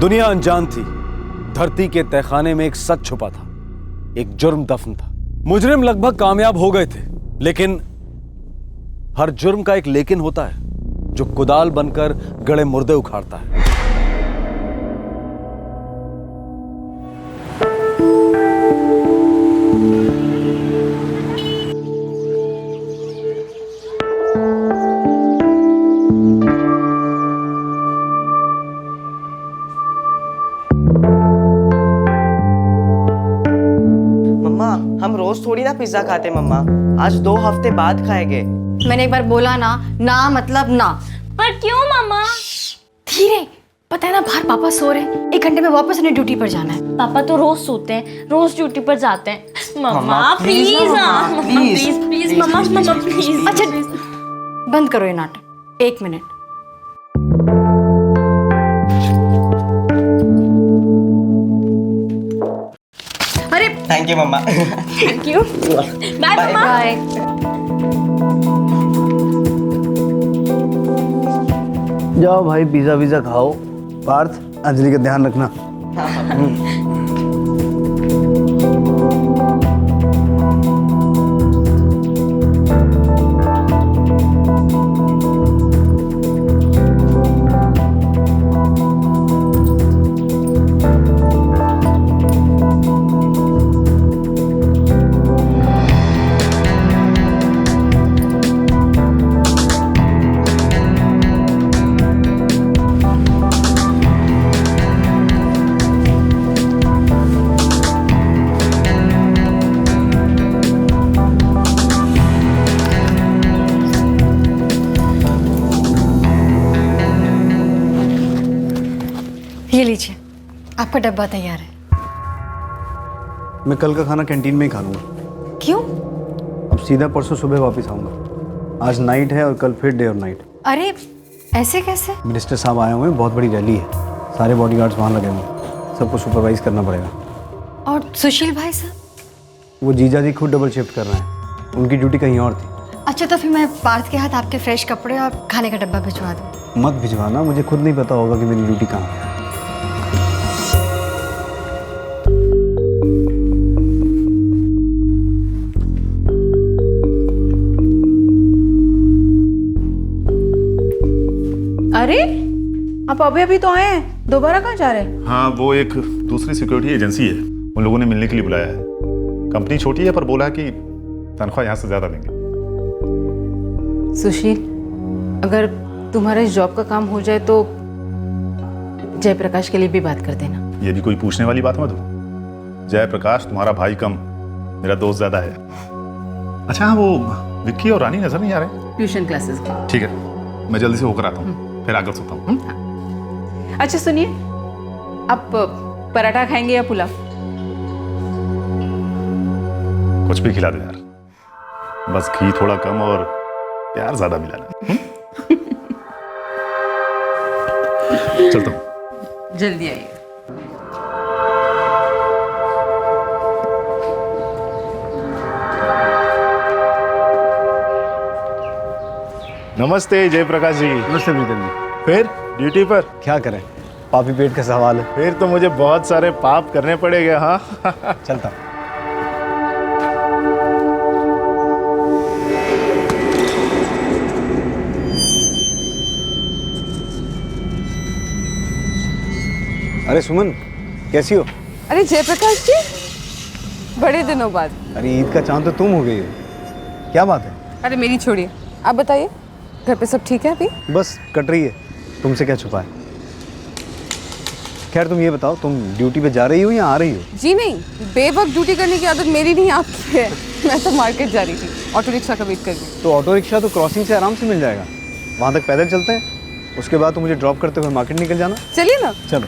दुनिया अनजान थी। धरती के तहखाने में एक सच छुपा था, एक जुर्म दफन था। मुजरिम लगभग कामयाब हो गए थे, लेकिन हर जुर्म का एक लेकिन होता है जो कुदाल बनकर गड़े मुर्दे उखाड़ता है। हम रोज थोड़ी ना पिज्जा खाते मम्मा, आज 2 हफ्ते बाद खाएंगे। मैंने एक बार बोला ना, ना मतलब ना। पर क्यों मम्मा? धीरे, पता है ना बाहर पापा सो रहे हैं, 1 घंटे में वापस उन्हें ड्यूटी पर जाना है। पापा तो रोज सोते हैं, रोज ड्यूटी पर जाते हैं। मम्मा प्लीज प्लीज मम्मा प्लीज। अच्छा बंद करो ये नाटक, 1 मिनट। अरे थैंक यू मम्मा। Thank you. बाय मम्मा। बाय। जाओ भाई, पिज्जा विज़ा खाओ। पार्थ, अंजलि का ध्यान रखना। ये लीजिए, आपका डब्बा तैयार है। मैं कल का खाना कैंटीन में ही खा लूँगा। क्यों? अब सीधा परसों सुबह वापस आऊँगा। आज नाइट है और कल फिर डे और नाइट। अरे ऐसे कैसे? मिनिस्टर साहब आए हुए हैं, बहुत बड़ी रैली है, सारे बॉडीगार्ड्स वहाँ लगे हुए हैं, सबको सुपरवाइज करना पड़ेगा। और सुशील भाई साहब? वो जीजा जी खुद डबल शिफ्ट कर रहे हैं, उनकी ड्यूटी कहीं और थी। अच्छा तो फिर मैं पार्थ के हाथ आपके फ्रेश कपड़े और खाने का डब्बा भिजवा दूँ? मत भिजवाना, मुझे खुद नहीं पता होगा कि मेरी ड्यूटी कहाँ है। अरे आप अभी अभी तो आए हैं, दोबारा कहाँ जा रहे हैं? हाँ, वो एक दूसरी सिक्योरिटी एजेंसी है, उन लोगों ने मिलने के लिए बुलाया है। कंपनी छोटी है पर बोला है कि तनख्वाह यहाँ से ज़्यादा देंगे। सुशील, अगर तुम्हारा इस जॉब का काम हो जाए तो जयप्रकाश के लिए भी बात कर देना। ये भी कोई पूछने वाली बात मत हो। जयप्रकाश तुम्हारा भाई कम, मेरा दोस्त ज़्यादा है। अच्छा हाँ, वो विक्की और रानी नजर नहीं आ रहे? ट्यूशन क्लासेस का। ठीक है, मैं जल्दी से होकर आता हूँ, फिर आकर सोता हूँ। अच्छा सुनिए, आप पराठा खाएंगे या पुलाव? कुछ भी खिला दो यार, बस घी थोड़ा कम और प्यार ज्यादा मिलाना। चलता हूँ। जल्दी आइए। नमस्ते जयप्रकाश जी। नमस्ते प्रीतम जी। फिर ड्यूटी पर? क्या करें, पापी पेट का सवाल है। फिर तो मुझे बहुत सारे पाप करने पड़ेंगे। हाँ चलता। अरे सुमन, कैसी हो? अरे जयप्रकाश जी, बड़े दिनों बाद। अरे ईद का चांद तो तुम हो गई हो, क्या बात है? अरे मेरी छोड़िए, आप बताइए, घर पे सब ठीक है अभी? बस कट रही है, तुमसे क्या छुपा है। खैर तुम ये बताओ, तुम ड्यूटी पे जा रही हो या आ रही हो? जी नहीं, बेवक्त ड्यूटी करने की आदत मेरी नहीं आपकी है। मैं तो मार्केट जा रही थी, ऑटो रिक्शा का वेट कर रही हूँ। तो ऑटो रिक्शा तो क्रॉसिंग से आराम से मिल जाएगा, वहाँ तक पैदल चलते हैं, उसके बाद तो मुझे ड्रॉप करते हुए मार्केट निकल जाना। चलिए ना। चलो।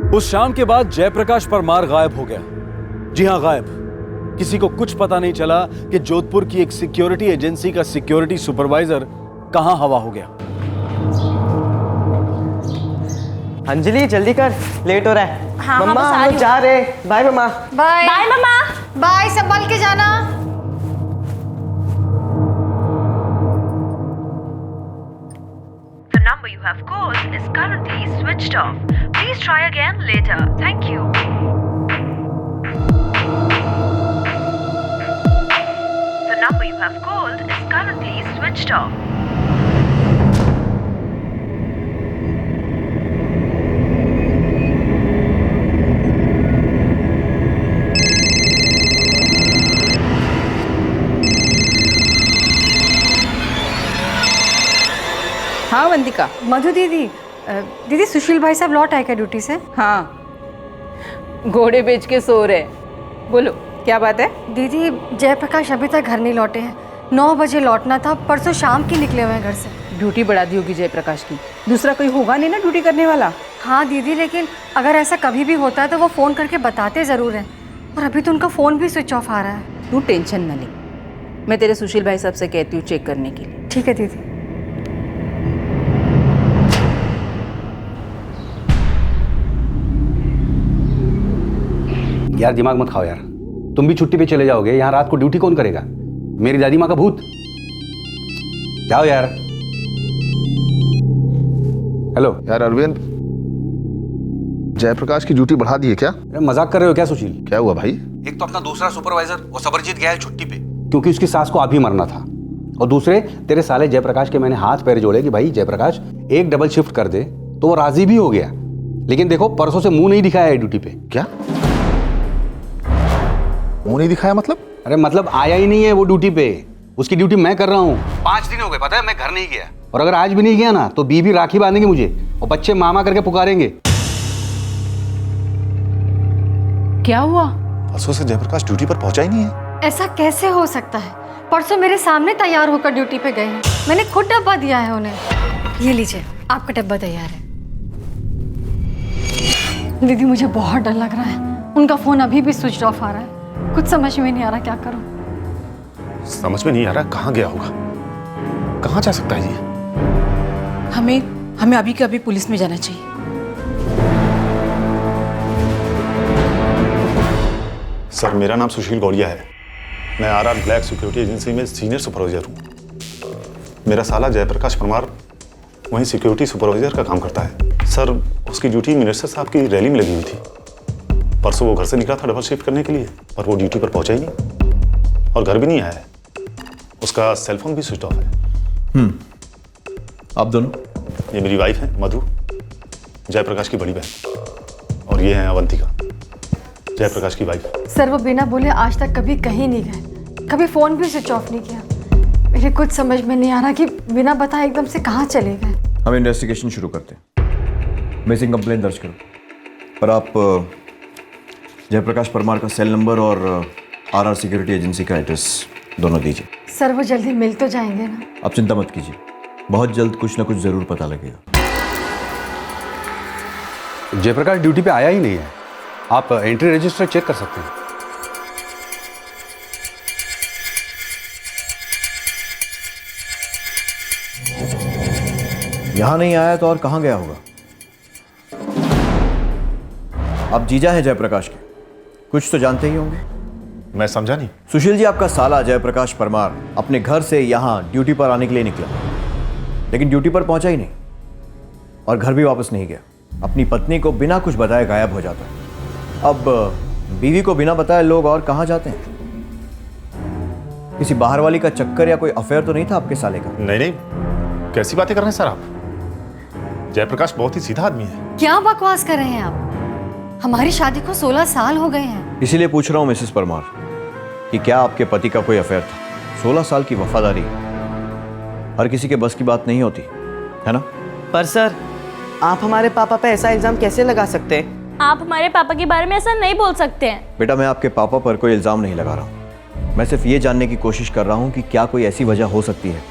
उस शाम के बाद जयप्रकाश परमार गायब हो गया। जी हां, गायब। किसी को कुछ पता नहीं चला कि जोधपुर की एक सिक्योरिटी एजेंसी का सिक्योरिटी सुपरवाइजर कहां हवा हो गया। अंजलि जल्दी कर, लेट हो रहा है। हाँ, मम्मा बस आ हम रही लोग जा रहे हैं। बाय मम्मा। बाय बाय मम्मा। बाय, संभाल के जाना। The number you have called is currently switched off. Please try again later. Thank you. The number you have called is currently switched off. हाँ वंदिका। मधु दीदी, दीदी सुशील भाई साहब लौट आए क्या ड्यूटी से? हाँ, घोड़े बेच के सो रहे। बोलो क्या बात है? दीदी जयप्रकाश अभी तक घर नहीं लौटे हैं। 9 बजे लौटना था, परसों शाम की निकले हुए हैं घर से। ड्यूटी बढ़ा दी होगी जयप्रकाश की, दूसरा कोई होगा नहीं ना ड्यूटी करने वाला। हाँ दीदी, लेकिन अगर ऐसा कभी भी होता है तो वो फ़ोन करके बताते ज़रूर हैं, और अभी तो उनका फ़ोन भी स्विच ऑफ आ रहा है। तू टेंशन न ले, मैं तेरे सुशील भाई साहब से कहती हूँ चेक करने के लिए। ठीक है दीदी। यार दिमाग मत खाओ यार, तुम भी छुट्टी पे चले जाओगे, यहाँ रात को ड्यूटी कौन करेगा? मेरी दादी माँ का भूत। जाओ यार। हेलो यार अरविंद, जयप्रकाश की ड्यूटी बढ़ा दी है क्या? अरे मजाक कर रहे हो क्या सुशील? क्या हुआ भाई? एक तो अपना दूसरा सुपरवाइजर वो सबरजीत गया है छुट्टी पे, क्योंकि उसकी सास को अभी मरना था। और दूसरे तेरे साले जयप्रकाश के मैंने हाथ पैर जोड़े कि भाई जयप्रकाश एक डबल शिफ्ट कर दे, तो वो राजी भी हो गया। लेकिन देखो परसों से मुंह नहीं दिखाया है ड्यूटी पे। क्या मुंह नहीं दिखाया मतलब? अरे मतलब आया ही नहीं है वो ड्यूटी पे। उसकी ड्यूटी मैं कर रहा हूँ। 5 दिन हो गए पता है, मैं घर नहीं गया। और अगर आज भी नहीं गया ना तो बीबी राखी बांधेंगे मुझे और बच्चे मामा करके पुकारेंगे। क्या हुआ? परसों से जयप्रकाश ड्यूटी पर पहुंचा ही नहीं है। ऐसा कैसे हो सकता है? परसों मेरे सामने तैयार होकर ड्यूटी पे गए हैं। मैंने खुद डब्बा दिया है उन्हें। ये लीजिए, आपका डब्बा तैयार है। दीदी मुझे बहुत डर लग रहा है, उनका फ़ोन अभी भी स्विच ऑफ आ रहा है। कुछ समझ में नहीं आ रहा क्या करूं। समझ में नहीं आ रहा कहाँ गया होगा, कहाँ जा सकता है ये? हमें अभी के अभी पुलिस में जाना चाहिए। सर मेरा नाम सुशील गौड़िया है, मैं आरआर ब्लैक सिक्योरिटी एजेंसी में सीनियर सुपरवाइजर हूँ। मेरा साला जयप्रकाश परमार वहीं सिक्योरिटी सुपरवाइजर का काम करता है। सर उसकी ड्यूटी मिनिस्टर साहब की रैली में लगी हुई थी। परसों वो घर से निकला था डबल शिफ्ट करने के लिए, पर वो ड्यूटी पर पहुंचा ही नहीं और घर भी नहीं आया है। उसका सेलफोन भी स्विच ऑफ है। आप दोनों? ये मेरी वाइफ है मधु, जयप्रकाश की बड़ी बहन, और ये है अवंतिका, जयप्रकाश की वाइफ। सर वो बिना बोले आज तक कभी कहीं नहीं गए, कभी फ़ोन भी स्विच ऑफ नहीं किया। मेरे कुछ समझ में नहीं आ रहा कि बिना बताए एकदम से कहाँ चले गए। हम इन्वेस्टिगेशन शुरू करते हैं। मिसिंग कंप्लेंट दर्ज करो। पर आप जयप्रकाश परमार का सेल नंबर और आरआर सिक्योरिटी एजेंसी का एड्रेस दोनों दीजिए। सर वो जल्दी मिल तो जाएंगे ना? आप चिंता मत कीजिए, बहुत जल्द कुछ ना कुछ ज़रूर पता लगेगा। जयप्रकाश ड्यूटी पे आया ही नहीं है। आप एंट्री रजिस्टर चेक कर सकते हैं। यहाँ नहीं आया तो और कहाँ गया होगा? आप जीजा हैं जयप्रकाश के, कुछ तो जानते ही होंगे। मैं समझा नहीं। सुशील जी, आपका साला जयप्रकाश परमार अपने घर से यहाँ ड्यूटी पर आने के लिए निकला, लेकिन ड्यूटी पर पहुंचा ही नहीं और घर भी वापस नहीं गया। अपनी पत्नी को बिना कुछ बताए गायब हो जाता है। अब बीवी को बिना बताए लोग और कहाँ जाते हैं? किसी बाहर वाली का चक्कर या कोई अफेयर तो नहीं था आपके साले का? नहीं नहीं, कैसी बातें कर रहे हैं सर आप? जयप्रकाश बहुत ही सीधा आदमी है। क्या बकवास कर रहे हैं आप? हमारी शादी को 16 साल हो गए हैं। इसीलिए पूछ रहा हूँ मिसेस परमार कि क्या आपके पति का कोई अफेयर था? 16 साल की वफादारी हर किसी के बस की बात नहीं होती है ना? पर सर आप हमारे पापा पे ऐसा इल्जाम कैसे लगा सकते हैं? आप हमारे पापा के बारे में ऐसा नहीं बोल सकते हैं। बेटा, मैं आपके पापा पर कोई इल्ज़ाम नहीं लगा रहा हूँ। मैं सिर्फ ये जानने की कोशिश कर रहा हूँ कि क्या कोई ऐसी वजह हो सकती है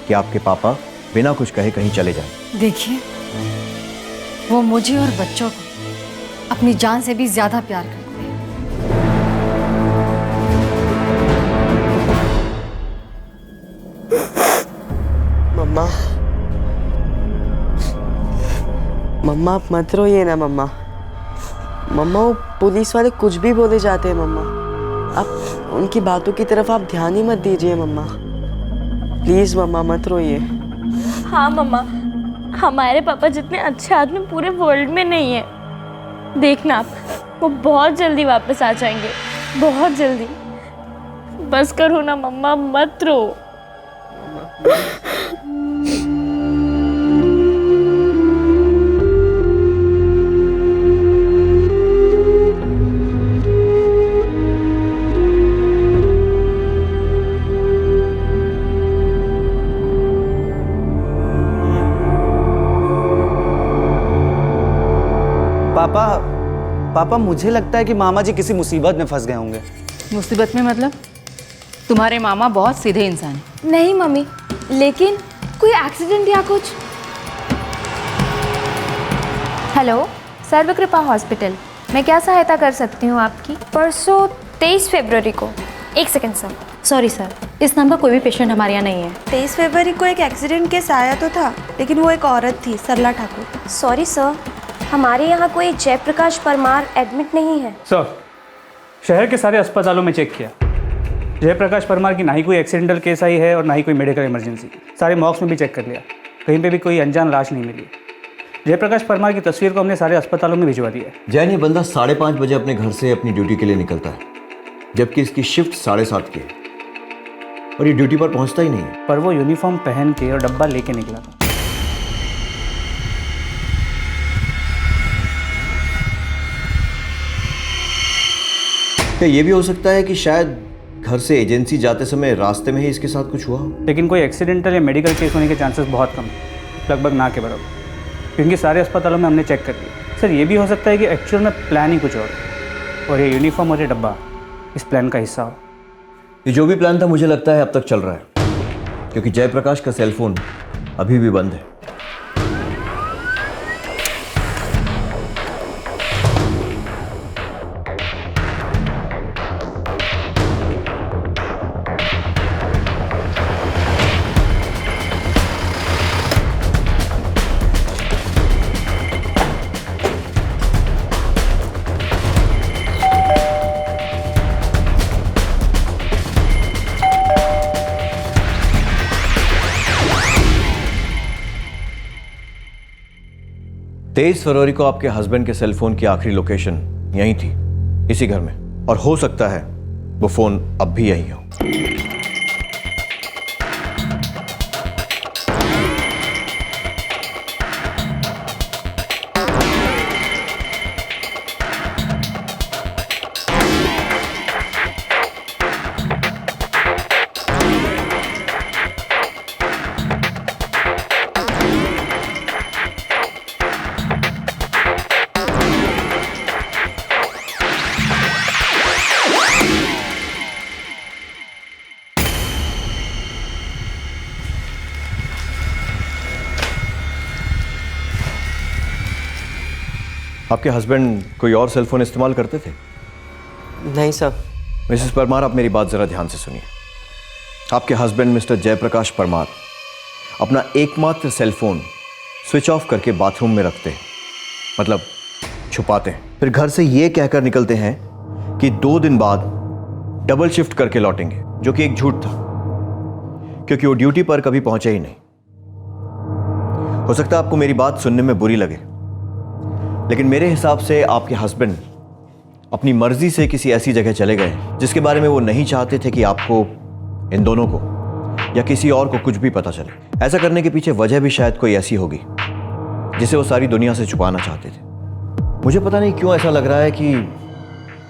कि आपके पापा बिना कुछ कहे कहीं चले जाएं। देखिए, वो मुझे और बच्चों को अपनी जान से भी ज्यादा प्यार करते हैं। मम्मा आप मत रोइए ना मम्मा। मम्मा वो पुलिस वाले कुछ भी बोले जाते हैं मम्मा, आप उनकी बातों की तरफ आप ध्यान ही मत दीजिए मम्मा। प्लीज़ मम्मा मत रोइए। हाँ मम्मा, हमारे पापा जितने अच्छे आदमी पूरे वर्ल्ड में नहीं है। देखना आप, वो बहुत जल्दी वापस आ जाएंगे, बहुत जल्दी। बस करो ना मम्मा, मत रो। पापा मुझे लगता है कि मामा जी किसी मुसीबत में फंस गए होंगे। मुसीबत में मतलब? तुम्हारे मामा बहुत सीधे इंसान हैं। नहीं मम्मी, लेकिन कोई एक्सीडेंट या कुछ? हेलो, सर्वकृपा हॉस्पिटल, मैं क्या सहायता कर सकती हूँ आपकी? परसों 23 फरवरी को। एक सेकंड सर। सॉरी सर, इस नाम का कोई भी पेशेंट हमारे यहाँ नहीं है। 23 फरवरी को एक एक्सीडेंट केस आया तो था, लेकिन वो एक औरत थी, सरला ठाकुर। सॉरी सर, हमारे यहाँ कोई जयप्रकाश परमार एडमिट नहीं है। सर, शहर के सारे अस्पतालों में चेक किया, जयप्रकाश परमार की ना ही कोई एक्सीडेंटल केस आई है और ना ही कोई मेडिकल इमरजेंसी। सारे मॉक्स में भी चेक कर लिया, कहीं पे भी कोई अनजान लाश नहीं मिली। जयप्रकाश परमार की तस्वीर को हमने सारे अस्पतालों में भिजवा दिया है। जैन, ये बंदा 5:30 बजे अपने घर से अपनी ड्यूटी के लिए निकलता है, जबकि इसकी शिफ्ट 7:30 की है और ये ड्यूटी पर पहुंचता ही नहीं है। पर वो यूनिफॉर्म पहन के और डब्बा लेके निकला था। क्या ये भी हो सकता है कि शायद घर से एजेंसी जाते समय रास्ते में ही इसके साथ कुछ हुआ? लेकिन कोई एक्सीडेंटल या मेडिकल केस होने के चांसेस बहुत कम है, लगभग ना के बराबर, क्योंकि सारे अस्पतालों में हमने चेक कर लिया। सर, ये भी हो सकता है कि एक्चुअल में प्लान ही कुछ और ये यूनिफॉर्म और ये डब्बा इस प्लान का हिस्सा हो। ये जो भी प्लान था मुझे लगता है अब तक चल रहा है, क्योंकि जयप्रकाश का सेलफोन अभी भी बंद है। तेईस फरवरी को आपके हस्बैंड के सेलफोन की आखिरी लोकेशन यहीं थी, इसी घर में, और हो सकता है वो फोन अब भी यहीं हो। आपके हस्बैंड कोई और सेलफोन इस्तेमाल करते थे? नहीं सर। मिसेस परमार, आप मेरी बात ज़रा ध्यान से सुनिए। आपके हस्बैंड मिस्टर जयप्रकाश परमार अपना एकमात्र सेलफोन स्विच ऑफ करके बाथरूम में रखते हैं, मतलब छुपाते हैं। फिर घर से ये कहकर निकलते हैं कि 2 दिन बाद डबल शिफ्ट करके लौटेंगे, जो कि एक झूठ था, क्योंकि वो ड्यूटी पर कभी पहुंचे ही नहीं। हो सकता है आपको मेरी बात सुनने में बुरी लगे, लेकिन मेरे हिसाब से आपके हस्बैंड अपनी मर्जी से किसी ऐसी जगह चले गए जिसके बारे में वो नहीं चाहते थे कि आपको, इन दोनों को या किसी और को कुछ भी पता चले। ऐसा करने के पीछे वजह भी शायद कोई ऐसी होगी जिसे वो सारी दुनिया से छुपाना चाहते थे। मुझे पता नहीं क्यों ऐसा लग रहा है कि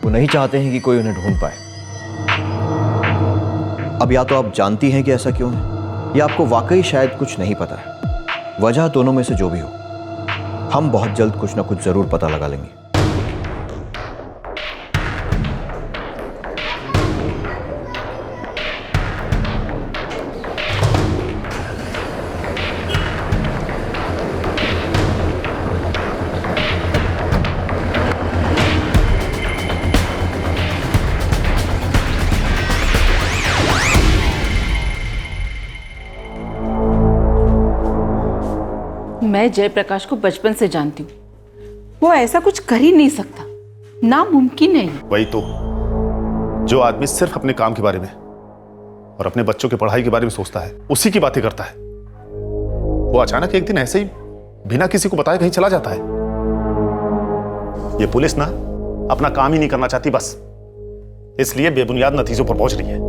वो नहीं चाहते हैं कि कोई उन्हें ढूंढ पाए। अब या तो आप जानती हैं कि ऐसा क्यों है, या आपको वाकई शायद कुछ नहीं पता है। वजह दोनों में से जो भी हो, हम बहुत जल्द कुछ ना कुछ जरूर पता लगा लेंगे। मैं जयप्रकाश को बचपन से जानती हूँ, वो ऐसा कुछ कर ही नहीं सकता, नामुमकिन है ये। वही तो, जो आदमी सिर्फ अपने काम के बारे में और अपने बच्चों की पढ़ाई के बारे में सोचता है, उसी की बातें करता है, वो अचानक एक दिन ऐसे ही बिना किसी को बताए कहीं चला जाता है। ये पुलिस ना अपना काम ही नहीं करना चाहती, बस इसलिए बेबुनियाद नतीजों पर पहुंच रही है।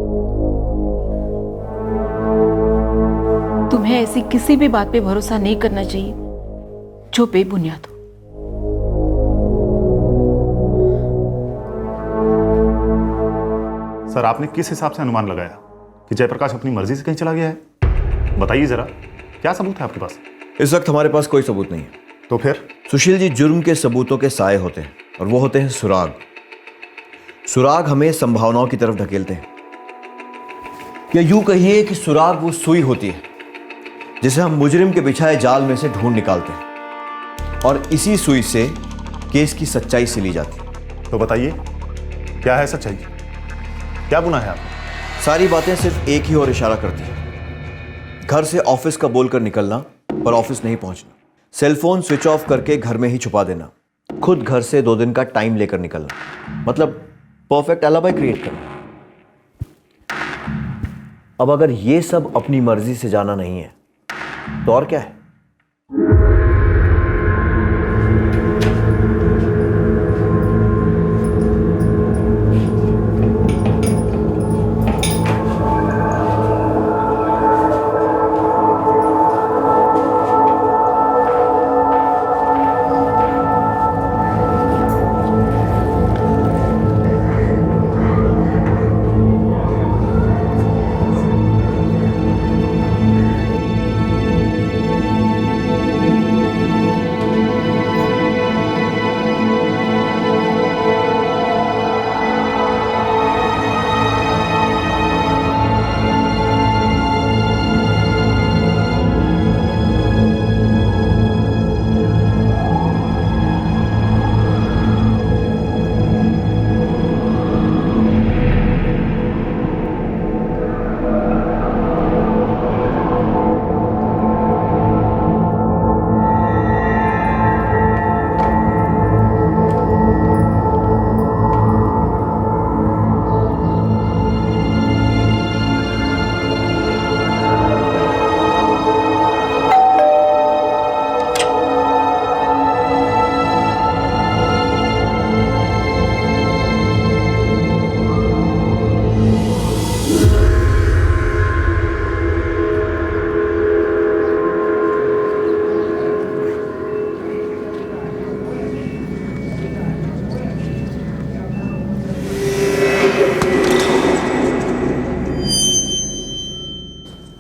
तुम्हें ऐसी किसी भी बात पे भरोसा नहीं करना चाहिए जो बेबुनियाद हो। सर, आपने किस हिसाब से अनुमान लगाया कि जयप्रकाश अपनी मर्जी से कहीं चला गया है? बताइए जरा, क्या सबूत है आपके पास? इस वक्त हमारे पास कोई सबूत नहीं है। तो फिर? सुशील जी, जुर्म के सबूतों के साए होते हैं और वो होते हैं सुराग। सुराग हमें संभावनाओं की तरफ ढकेलते हैं, या यूं कहिए कि सुराग वो सुई होती है जिसे हम मुजरिम के बिछाए जाल में से ढूंढ निकालते हैं, और इसी सुई से केस की सच्चाई सिली जाती है। तो बताइए, क्या है सच्चाई? क्या गुनाह है आप? सारी बातें सिर्फ एक ही और इशारा करती है, घर से ऑफिस का बोलकर निकलना पर ऑफिस नहीं पहुंचना, सेलफोन स्विच ऑफ करके घर में ही छुपा देना, खुद घर से 2 दिन का टाइम लेकर निकलना, मतलब परफेक्ट एलिबी क्रिएट करना। अब अगर ये सब अपनी मर्जी से जाना नहीं है तो और क्या है?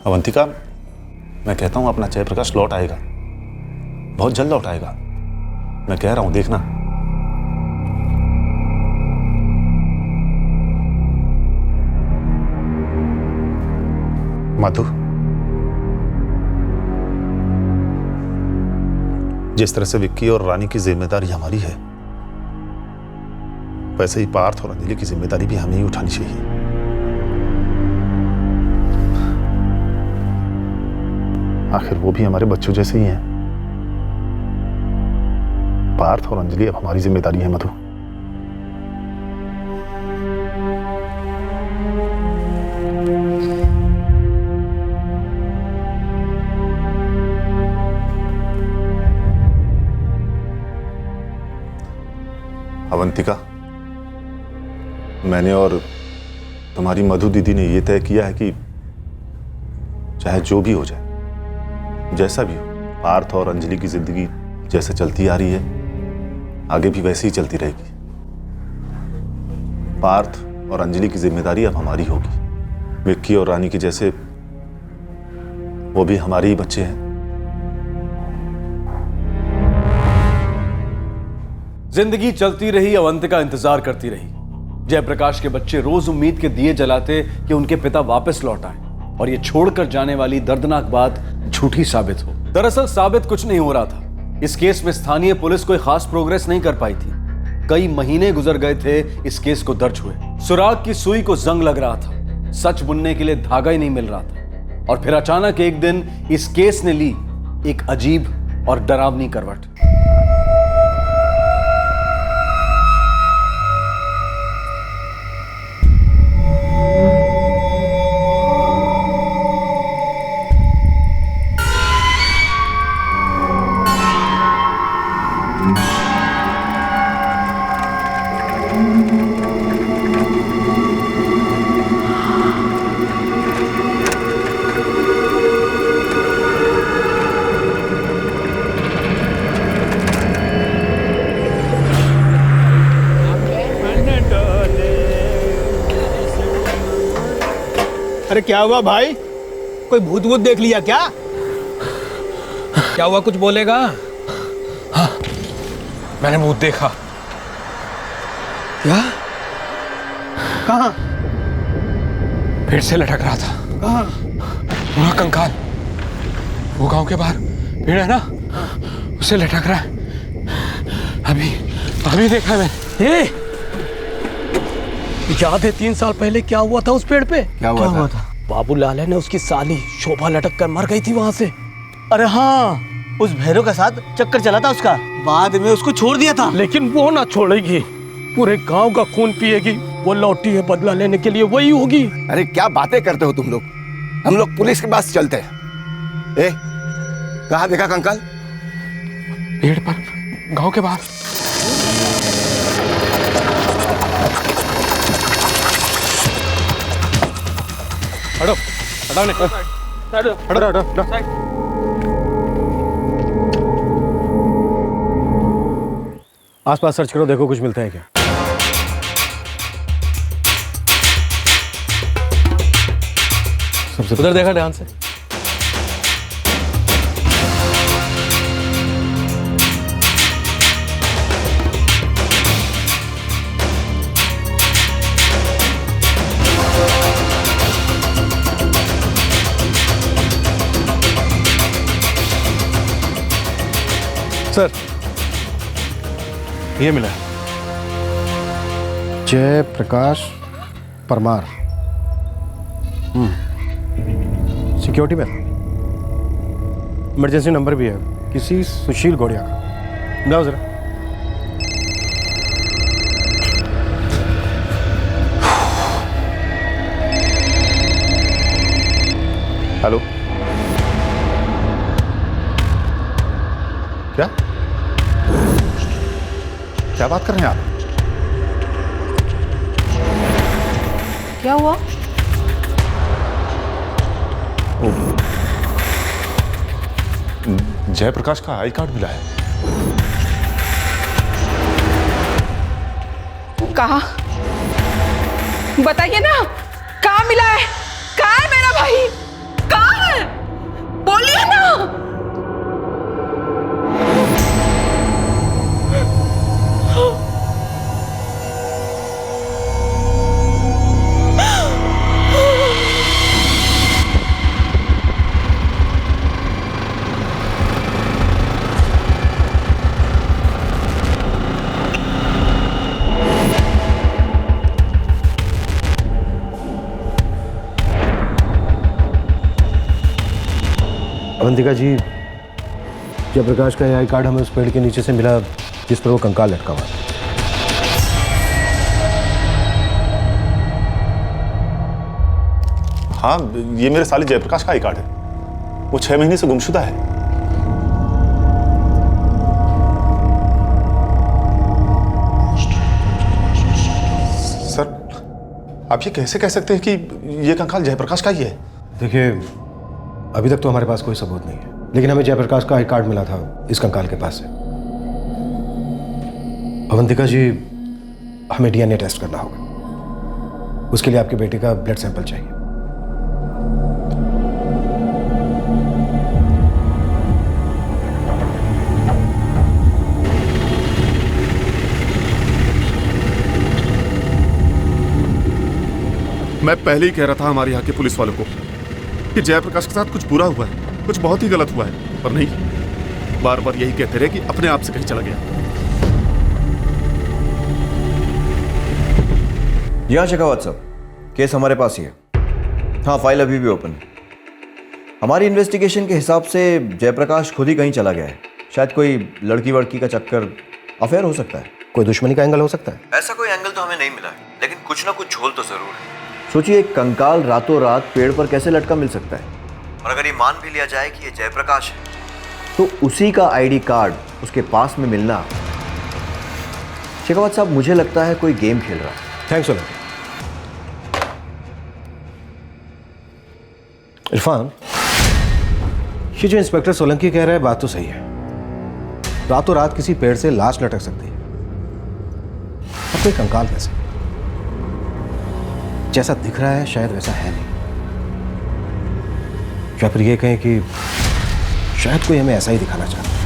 अवंतिका, मैं कहता हूं अपना जयप्रकाश लौट आएगा, बहुत जल्द लौट आएगा, मैं कह रहा हूं, देखना। मधु, जिस तरह से विक्की और रानी की जिम्मेदारी हमारी है, वैसे ही पार्थ और अंजलि की जिम्मेदारी भी हमें ही उठानी चाहिए। आखिर वो भी हमारे बच्चों जैसे ही हैं। पार्थ और अंजलि अब हमारी जिम्मेदारी है मधु। अवंतिका, मैंने और तुम्हारी मधु दीदी ने यह तय किया है कि चाहे जो भी हो जाए, जैसा भी हो, पार्थ और अंजलि की जिंदगी जैसे चलती आ रही है, आगे भी वैसे ही चलती रहेगी। पार्थ और अंजलि की जिम्मेदारी अब हमारी होगी। विक्की और रानी की जैसे वो भी हमारे ही बच्चे हैं। जिंदगी चलती रही, अवंतिका इंतजार करती रही। जयप्रकाश के बच्चे रोज उम्मीद के दिए जलाते कि उनके पिता वापस लौट आए और ये छोड़कर जाने वाली दर्दनाक बात झूठी साबित हो। दरअसल साबित कुछ नहीं हो रहा था। इस केस में स्थानीय पुलिस कोई खास प्रोग्रेस नहीं कर पाई थी। कई महीने गुजर गए थे इस केस को दर्ज हुए। सुराग की सुई को जंग लग रहा था, सच बुनने के लिए धागा ही नहीं मिल रहा था। और फिर अचानक एक दिन इस केस ने ली एक अजीब और डरावनी करवट। अरे क्या हुआ भाई, कोई भूत वूत देख लिया क्या? क्या हुआ, कुछ बोलेगा? हाँ, मैंने भूत देखा। क्या? कहाँ? पेड़ से लटक रहा था। कहाँ? पूरा कंकाल। वो गांव के बाहर पेड़ है ना, उसे लटक रहा है। अभी देखा मैंने। याद है 3 साल पहले क्या हुआ था उस पेड़ पे? क्या हुआ था? बाबूलाल ने उसकी साली शोभा लटक कर मर गई थी वहां से। अरे हाँ, उस भैरव के साथ चक्कर चला था उसका, बाद में उसको छोड़ दिया था। लेकिन वो ना छोड़ेगी, पूरे गांव का खून पिएगी। वो लौटी है बदला लेने के लिए, वही होगी। अरे क्या बातें करते हो तुम लोग, हम लोग पुलिस के पास चलते हैं। कहाँ देखा कंकाल? पेड़ पर, गांव के बाहर। हटो, हटाओ ने। हटो। आसपास सर्च करो, देखो कुछ मिलता है क्या। सबसे उधर देखा ध्यान से। सर, ये मिला जय प्रकाश परमार, सिक्योरिटी में। इमरजेंसी नंबर भी है, किसी सुशील घोड़िया का। जाओ जरा। हेलो, क्या बात कर रहे हैं आप? क्या हुआ? जयप्रकाश का आई कार्ड मिला है। कहाँ? बताइए ना, कहाँ मिला है? कहाँ है मेरा भाई? कहाँ है? बोलिए ना। अवंतिका जी, जयप्रकाश का आई कार्ड हमें उस पेड़ के नीचे से मिला जिस पर वो कंकाल लटका हुआ। हाँ, ये मेरे साले जयप्रकाश का आई कार्ड है। वो 6 महीने से गुमशुदा है। सर, आप ये कैसे कह सकते हैं कि ये कंकाल जयप्रकाश का ही है? देखिए, अभी तक तो हमारे पास कोई सबूत नहीं है, लेकिन हमें जयप्रकाश का आई कार्ड मिला था इस कंकाल के पास से। अवंतिका जी, हमें डीएनए टेस्ट करना होगा। उसके लिए आपके बेटे का ब्लड सैंपल चाहिए। मैं पहले ही कह रहा था हमारे यहाँ के पुलिस वालों को कि जयप्रकाश के साथ कुछ बुरा हुआ है, कुछ बहुत ही गलत हुआ है, पर नहीं, बार बार यही कहते रहे कि अपने आप से कहीं चला गया। जी हाँ शेखावत साहब, केस हमारे पास ही है। हाँ, फाइल अभी भी ओपन है। हमारी इन्वेस्टिगेशन के हिसाब से जयप्रकाश खुद ही कहीं चला गया है। शायद कोई लड़की वड़की का चक्कर, अफेयर हो सकता है। कोई दुश्मनी का एंगल हो सकता है। ऐसा कोई एंगल तो हमें नहीं मिला है, लेकिन कुछ ना कुछ झोल तो जरूर है। सोचिए, एक कंकाल रातों रात पेड़ पर कैसे लटका मिल सकता है? और अगर ये मान भी लिया जाए कि ये जयप्रकाश है, तो उसी का आईडी कार्ड उसके पास में मिलना, शेखावत साहब मुझे लगता है कोई गेम खेल रहा है। थैंक्स सोलंकी। इरफान, ये जो इंस्पेक्टर सोलंकी कह रहा है बात तो सही है। रातों रात किसी पेड़ से लाश लटक सकती है, और कोई कंकाल कैसे? जैसा दिख रहा है शायद वैसा है नहीं, या फिर ये कहें कि शायद कोई हमें ऐसा ही दिखाना चाहता है।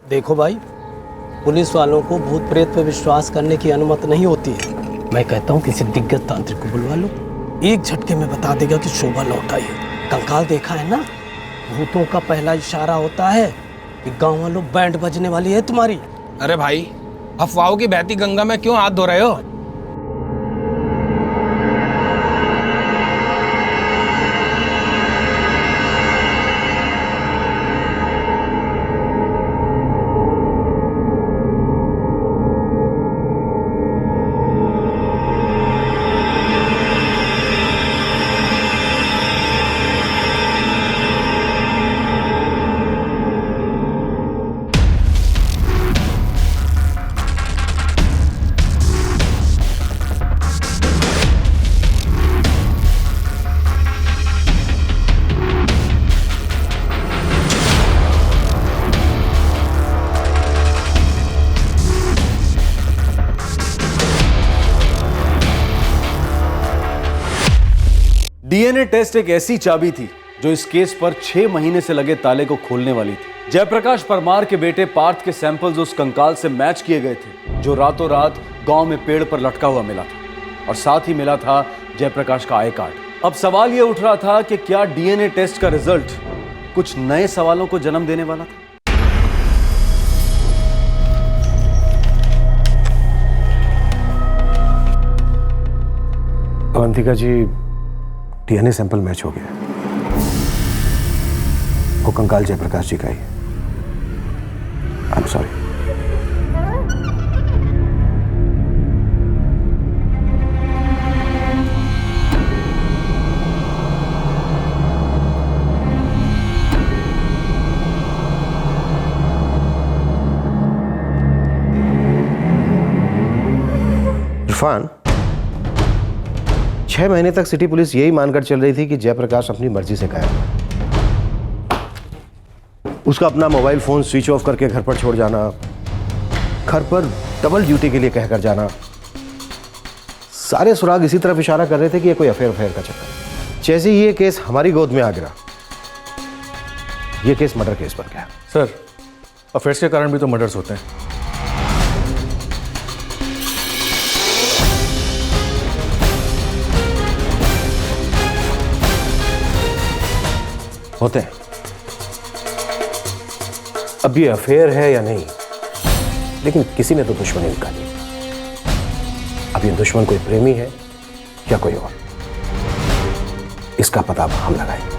देखो भाई, पुलिस वालों को भूत प्रेत पर विश्वास करने की अनुमति नहीं होती है। मैं कहता हूँ किसी दिग्गज तांत्रिक को बुलवा लो, एक झटके में बता देगा कि शोभा लौट आई है। कंकाल देखा है ना, भूतों का पहला इशारा होता है कि गांव वालों बैंड बजने वाली है तुम्हारी। अरे भाई, अफवाहों की बहती गंगा में क्यों हाथ धो रहे हो? डीएनए टेस्ट एक ऐसी चाबी थी जो इस केस पर 6 महीने से लगे ताले को खोलने वाली थी। जयप्रकाश परमार के बेटे पार्थ के सैंपल्स उस कंकाल से मैच किए गए थे जो रातों रात गांव में पेड़ पर लटका हुआ मिला था, और साथ ही मिला था जयप्रकाश का आई कार्ड। अब सवाल यह उठ रहा था कि क्या डीएनए टेस्ट का रिजल्ट कुछ नए सवालों को जन्म देने वाला था? Avantika ji, DNA sample match हो गया। वो कंकाल जयप्रकाश जी का ही। I am sorry. इरफान, 6 महीने तक सिटी पुलिस यही मानकर चल रही थी कि जयप्रकाश अपनी मर्जी से गायब है। उसका अपना मोबाइल फोन स्विच ऑफ करके घर पर छोड़ जाना, घर पर डबल ड्यूटी के लिए कहकर जाना, सारे सुराग इसी तरफ इशारा कर रहे थे कि ये कोई अफेयर का चक्कर। जैसे ही ये केस हमारी गोद में आ गिरा, ये केस मर्डर केस बन गया। सर, अफेयर्स के कारण भी तो मर्डर्स होते हैं। होते हैं। अब ये अफेयर है या नहीं, लेकिन किसी ने तो दुश्मनी निकाली। अब ये दुश्मन कोई प्रेमी है या कोई और, इसका पता अब हम लगाएंगे।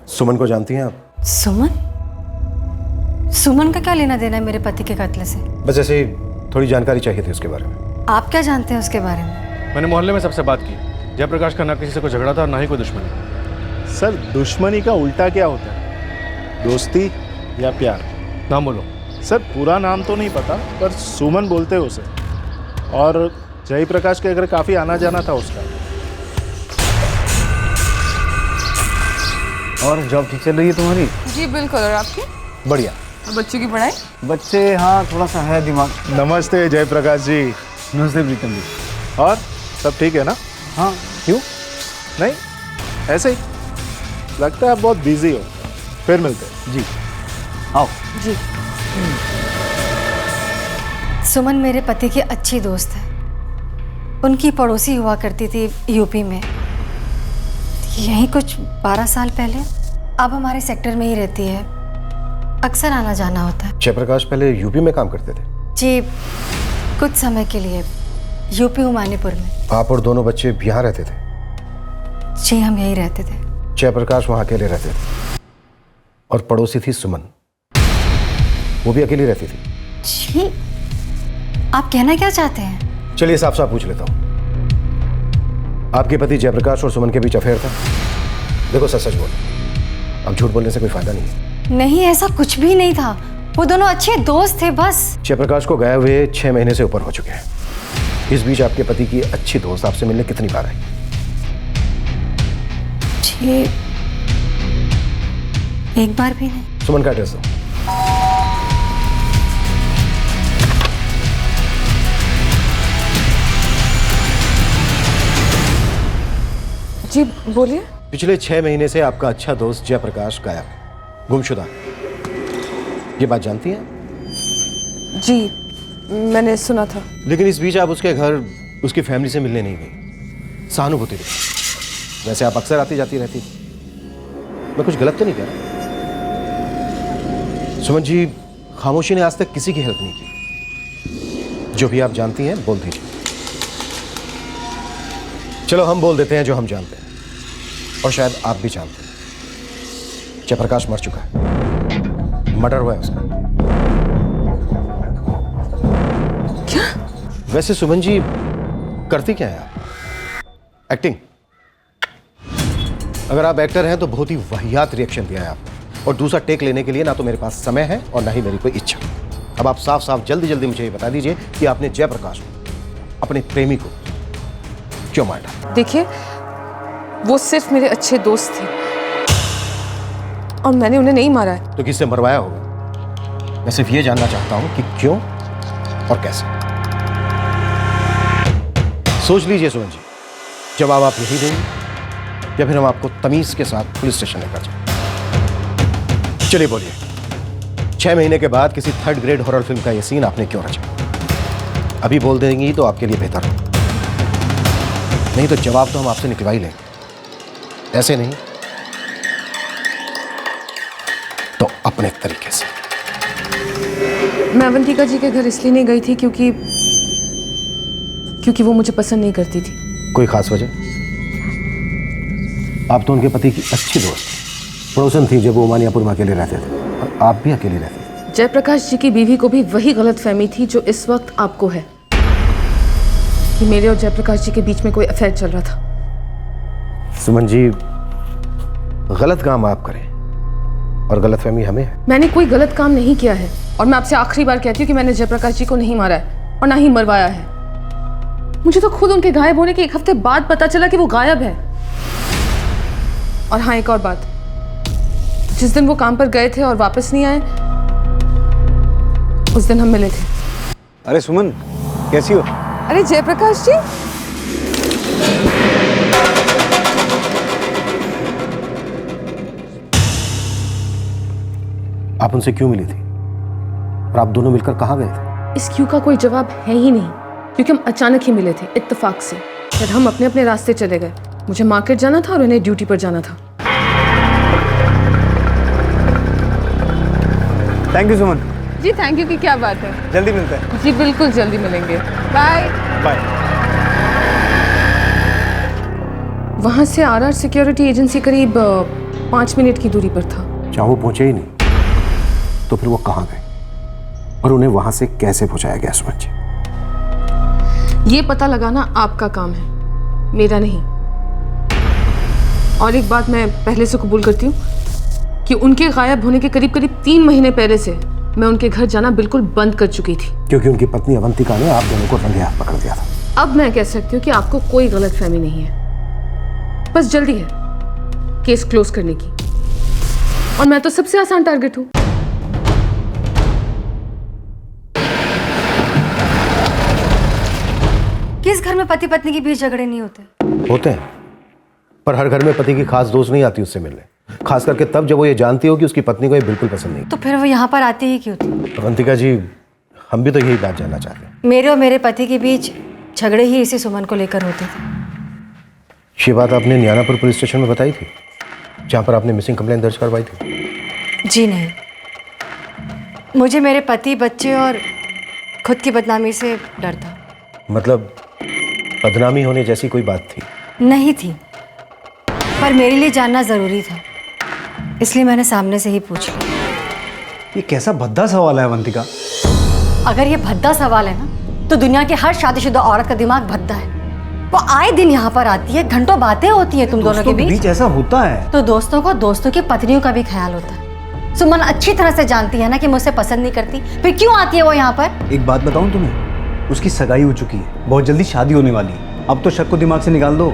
सुमन को जानती हैं आप? सुमन? सुमन का क्या लेना देना है मेरे पति के कत्ल से? बस ऐसे ही थोड़ी जानकारी चाहिए थी उसके बारे में। आप क्या जानते हैं उसके बारे में? मैंने मोहल्ले में सबसे बात की। जयप्रकाश का ना किसी से कोई झगड़ा था और ना ही कोई दुश्मनी। सर, दुश्मनी का उल्टा क्या होता है? दोस्ती या प्यार? नाम बोलो। सर, पूरा नाम तो नहीं पता, पर सुमन बोलते हैं उसे। और जयप्रकाश के घर काफ़ी आना जाना था उसका। और जॉब ठीक चल रही है तुम्हारी? जी बिल्कुल। और आपकी? बढ़िया। और बच्चों की पढ़ाई? बच्चे, हाँ, थोड़ा सा है दिमाग। नमस्ते जयप्रकाश जी। नमस्ते प्रीतम जी। और सब ठीक है ना? हाँ। क्यों? नहीं, ऐसे ही। लगता है आप बहुत बिजी हो। फिर मिलते हैं। जी, आओ। जी। सुमन मेरे पति की अच्छी दोस्त है। उनकी पड़ोसी हुआ करती थी यूपी में। यही कुछ 12 साल पहले। अब हमारे सेक्टर में ही रहती है, अक्सर आना जाना होता है। जयप्रकाश पहले यूपी में काम करते थे? जी, कुछ समय के लिए यूपी उमानीपुर में। आप और दोनों बच्चे यहाँ रहते थे? जी, हम यही रहते थे। जयप्रकाश वहाँ अकेले रहते थे और पड़ोसी थी सुमन, वो भी अकेली रहती थी। जी, आप कहना क्या चाहते हैं? चलिए साफ साफ पूछ लेता हूँ, आपके पति जयप्रकाश और सुमन के बीच अफेयर था? देखो सच सच बोलो, अब झूठ बोलने से कोई फायदा नहीं है। नहीं, ऐसा कुछ भी नहीं था, वो दोनों अच्छे दोस्त थे बस। जयप्रकाश को गए हुए 6 महीने से ऊपर हो चुके हैं। इस बीच आपके पति की अच्छी दोस्त आपसे मिलने कितनी बार आई? जी, एक बार भी नहीं। सुमन का एड्रेस दो। जी बोलिए। पिछले 6 महीने से आपका अच्छा दोस्त जयप्रकाश गायब, गुमशुदा। ये बात जानती हैं? जी, मैंने सुना था। लेकिन इस बीच आप उसके घर उसकी फैमिली से मिलने नहीं गई, सहानुभूति दिखाई। वैसे आप अक्सर आती जाती रहती थी, मैं कुछ गलत तो नहीं कह रहा? सुमन जी, खामोशी ने आज तक किसी की हेल्प नहीं की। जो भी आप जानती हैं बोल दीजिए। चलो हम बोल देते हैं जो हम जानते हैं, और शायद आप भी जानते हैं। जयप्रकाश मर चुका है, मर्डर हुआ है उसका। क्या? वैसे सुमन जी करती क्या है आप? एक्टिंग। अगर आप एक्टर हैं तो बहुत ही वाहियात रिएक्शन दिया है आपने, और दूसरा टेक लेने के लिए ना तो मेरे पास समय है और ना ही मेरी कोई इच्छा। अब आप साफ साफ जल्दी जल्दी मुझे ये बता दीजिए कि आपने जयप्रकाश को, अपने प्रेमी को, क्यों मारा? देखिए, वो सिर्फ मेरे अच्छे दोस्त थे और मैंने उन्हें नहीं मारा है। तो किससे मरवाया होगा? मैं सिर्फ ये जानना चाहता हूं कि क्यों और कैसे। सोच लीजिए सुमन जी, जवाब आप यही देंगे या फिर हम आपको तमीज के साथ पुलिस स्टेशन लेकर जाएं? चलिए बोलिए, 6 महीने के बाद किसी 3rd ग्रेड हॉरर फिल्म का ये सीन आपने क्यों रचा? अभी बोल देंगी तो आपके लिए बेहतर हो, नहीं तो जवाब तो हम आपसे निकलवा ही लेंगे। ऐसे नहीं तो अपने तरीके से। मैं अवंतिका जी के घर इसलिए नहीं गई थी क्योंकि वो मुझे पसंद नहीं करती थी। कोई खास वजह? आप तो उनके पति की अच्छी दोस्त थी, पड़ोसन थी जब वो उमानियापुर में अकेले रहते थे, और आप भी अकेली रहती थी। जयप्रकाश जी की बीवी को भी वही गलतफहमी थी जो इस वक्त आपको है, कि मेरे और जयप्रकाश जी के बीच में कोई अफेयर चल रहा था। सुमन जी, गलत काम आप करें और गलतफहमी हमें है। मैंने कोई गलत काम नहीं किया है, और मैं आपसे आखिरी बार कहती हूँ कि मैंने जयप्रकाश जी को नहीं मारा है और ना ही मरवाया है। मुझे तो खुद उनके गायब होने के 1 हफ्ते बाद पता चला कि वो गायब है। और हाँ, एक और बात, जिस दिन वो काम पर गए थे और वापस नहीं आए, उस दिन हम मिले थे। अरे सुमन, कैसी हो? अरे जयप्रकाश जी, आप उनसे क्यों मिली थी और आप दोनों मिलकर कहाँ गए थे? इस क्यों का कोई जवाब है ही नहीं, क्योंकि हम अचानक ही मिले थे, इत्तेफाक से। फिर हम अपने अपने रास्ते चले गए। मुझे मार्केट जाना था और उन्हें ड्यूटी पर जाना था। Thank you Suman. जी थैंक यू की क्या बात है, जल्दी मिलते हैं। जी बिल्कुल जल्दी मिलेंगे, बाय बाय। वहाँ से RR सिक्योरिटी एजेंसी करीब 5 मिनट की दूरी पर था। जहाँ वो पहुंचे ही नहीं तो फिर वो कहाँ गए और उन्हें वहां से कैसे पहुंचाया गया? सुमन जी, ये पता लगाना आपका काम है, मेरा नहीं। और एक बात मैं पहले से कबूल करती हूँ कि उनके गायब होने के करीब 3 महीने पहले से मैं उनके घर जाना बिल्कुल बंद कर चुकी थी, क्योंकि उनकी पत्नी अवंतिका ने आप दोनों को रंगे हाथ पकड़ दिया था। अब मैं कह सकती हूँ कि आपको कोई गलतफहमी नहीं है, बस जल्दी है केस क्लोज करने की, और मैं तो सबसे आसान टारगेट हूँ। किस घर में पति पत्नी के बीच झगड़े नहीं होते? होते हैं, पर हर घर में पति की खास दोस्त नहीं आती उससे मिलने, खास करके तब जब वो ये जानती हो कि उसकी पत्नी को ये बिल्कुल पसंद नहीं। तो फिर वो यहाँ पर आती ही क्यों थी? अवंतिका जी, हम भी तो यही बात जानना चाहते हैं। मेरे और मेरे पति के बीच झगड़े ही इसी सुमन को लेकर होते थे। ये बात आपने नियानापुर पुलिस स्टेशन में बताई थी, जहाँ पर आपने मिसिंग कंप्लेंट दर्ज करवाई थी? जी नहीं, मुझे मेरे पति, बच्चे और खुद की बदनामी से डर था। मतलब बदनामी होने जैसी कोई बात थी? नहीं थी, पर मेरे लिए जानना ज़रूरी था, इसलिए मैंने सामने से ही पूछ लिया। ये कैसा भद्दा सवाल है अवंतिका? अगर ये भद्दा सवाल है ना, तो दुनिया की हर शादीशुदा औरत का दिमाग भद्दा है। वो आए दिन यहाँ पर आती है, घंटों बातें होती है तुम दोनों के बीच। ऐसा होता है तो दोस्तों को दोस्तों की पत्नियों का भी ख्याल होता है। सुमन अच्छी तरह से जानती है ना कि मुझसे पसंद नहीं करती, फिर क्यों आती है वो यहाँ पर? एक बात बताऊं तुम्हें, उसकी सगाई हो चुकी है, बहुत जल्दी शादी होने वाली है। अब तो शक को दिमाग से निकाल दो।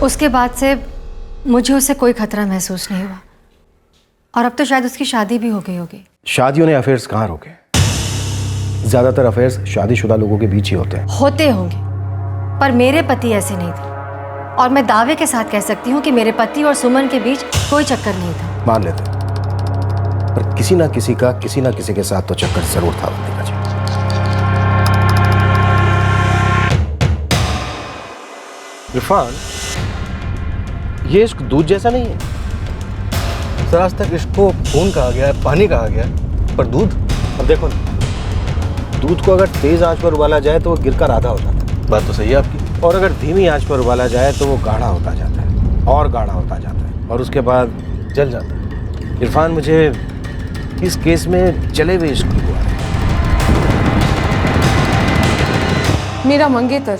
उसके बाद से मुझे उससे कोई खतरा महसूस नहीं हुआ, और अब तो शायद उसकी शादी भी हो गई होगी। शादियों ने अफेयर्स कहाँ रोके? ज्यादातर अफेयर्स शादीशुदा लोगों के बीच ही होते हैं। होते होंगे, पर मेरे पति ऐसे नहीं थे, और मैं दावे के साथ कह सकती हूँ कि मेरे पति और सुमन के बीच कोई चक्कर नहीं था। मान लेते, पर किसी ना किसी का किसी ना किसी के साथ तो चक्कर जरूर था अवंतिका जी। इरफान, ये इश्क दूध जैसा नहीं है सर। आज तक इश्क को खून कहा गया है, पानी कहा गया है, पर दूध? अब देखो ना, दूध को अगर तेज आंच पर उबाला जाए तो वो गिरकर आधा हो जाता है। बात तो सही है आपकी। और अगर धीमी आंच पर उबाला जाए तो वो गाढ़ा होता जाता है, और गाढ़ा होता जाता है, और उसके बाद जल जाता है। इरफान, मुझे इस केस में जले हुए इश्क की हुआ है। मेरा मंगेतर,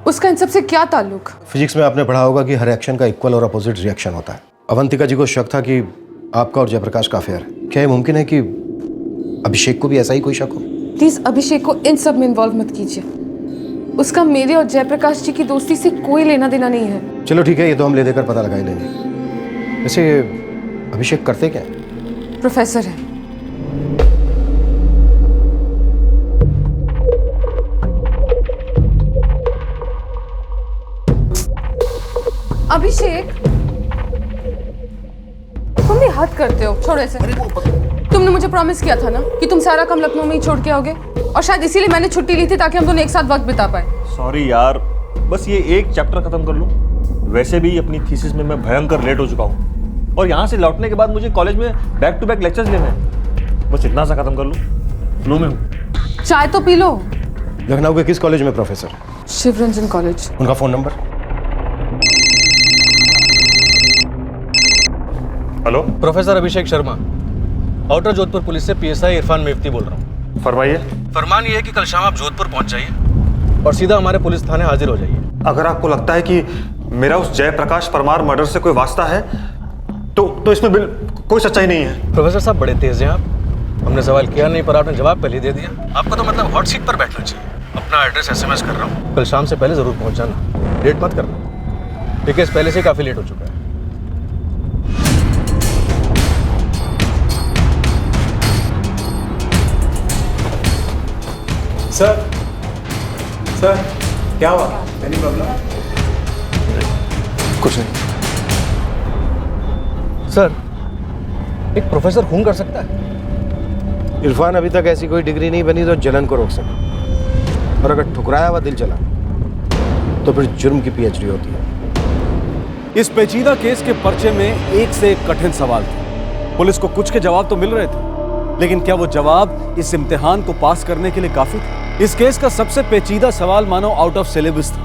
उसका इन सबसे क्या ताल्लुक? फिजिक्स में आपने पढ़ा होगा कि हर एक्शन का इक्वल और अपोजिट रिएक्शन होता है। अवंतिका जी को शक था कि आपका और जयप्रकाश का अफेयर है। क्या ये मुमकिन है कि अभिषेक को भी ऐसा ही कोई शक हो? प्लीज अभिषेक को इन सब में इन्वॉल्व मत कीजिए। उसका मेरे और जयप्रकाश जी की दोस्ती से कोई लेना देना नहीं है। चलो ठीक है, ये तो हम ले देकर पता लगा ही लेंगे। वैसे अभिषेक करते क्या है? प्रोफेसर है। अभिषेक, तुम भी हद करते हो। छोड़ो ऐसे। तुमने मुझे प्रॉमिस किया था ना कि तुम सारा काम लखनऊ में ही छोड़ के आओगे, और शायद इसीलिए मैंने छुट्टी ली थी ताकि हम दोनों एक साथ वक्त बिता पाए। सॉरी यार, बस ये एक चैप्टर खत्म कर लूँ। वैसे भी अपनी थीसिस में मैं भयंकर लेट हो चुका हूँ, और यहाँ से लौटने के बाद मुझे कॉलेज में बैक टू बैक लेक्चर्स लेने हैं। बस इतना सा खत्म कर लूँ, फ्लो में हूँ। चाय तो पी लो। लखनऊ के किस कॉलेज में प्रोफेसर? शिवरंजन कॉलेज। उनका phone number? Hello, professor Abhishek Sharma, outer Jodhpur police से पीएसआई इरफान मेवती बोल रहा हूँ। फरमाइए। फरमान ये है कि कल शाम आप जोधपुर पहुंच जाइए और सीधा हमारे पुलिस थाने हाजिर हो जाइए। अगर आपको लगता है कि मेरा उस जयप्रकाश परमार मर्डर से कोई वास्ता है तो इसमें कोई सच्चाई नहीं है। प्रोफेसर साहब बड़े तेज हैं आप। हमने सवाल किया नहीं, पर आपने जवाब पहले दे दिया। आपको तो मतलब हॉट सीट पर बैठना चाहिए। अपना एड्रेस SMS कर रहा हूँ, कल शाम से पहले जरूर पहुंच जाना। लेट मत करना, ये केस पहले से काफी लेट हो चुका है। सर क्या हुआ? Any problem? कुछ नहीं सर। एक प्रोफेसर खून कर सकता है? इरफान, अभी तक ऐसी कोई डिग्री नहीं बनी जो जलन को रोक सके, और अगर ठुकराया हुआ दिल जला तो फिर जुर्म की PhD होती है। इस पेचीदा केस के पर्चे में एक से एक कठिन सवाल थे। पुलिस को कुछ के जवाब तो मिल रहे थे, लेकिन क्या वो जवाब इस इम्तिहान को पास करने के लिए काफी थे? इस केस का सबसे पेचीदा सवाल मानो आउट ऑफ सिलेबस था,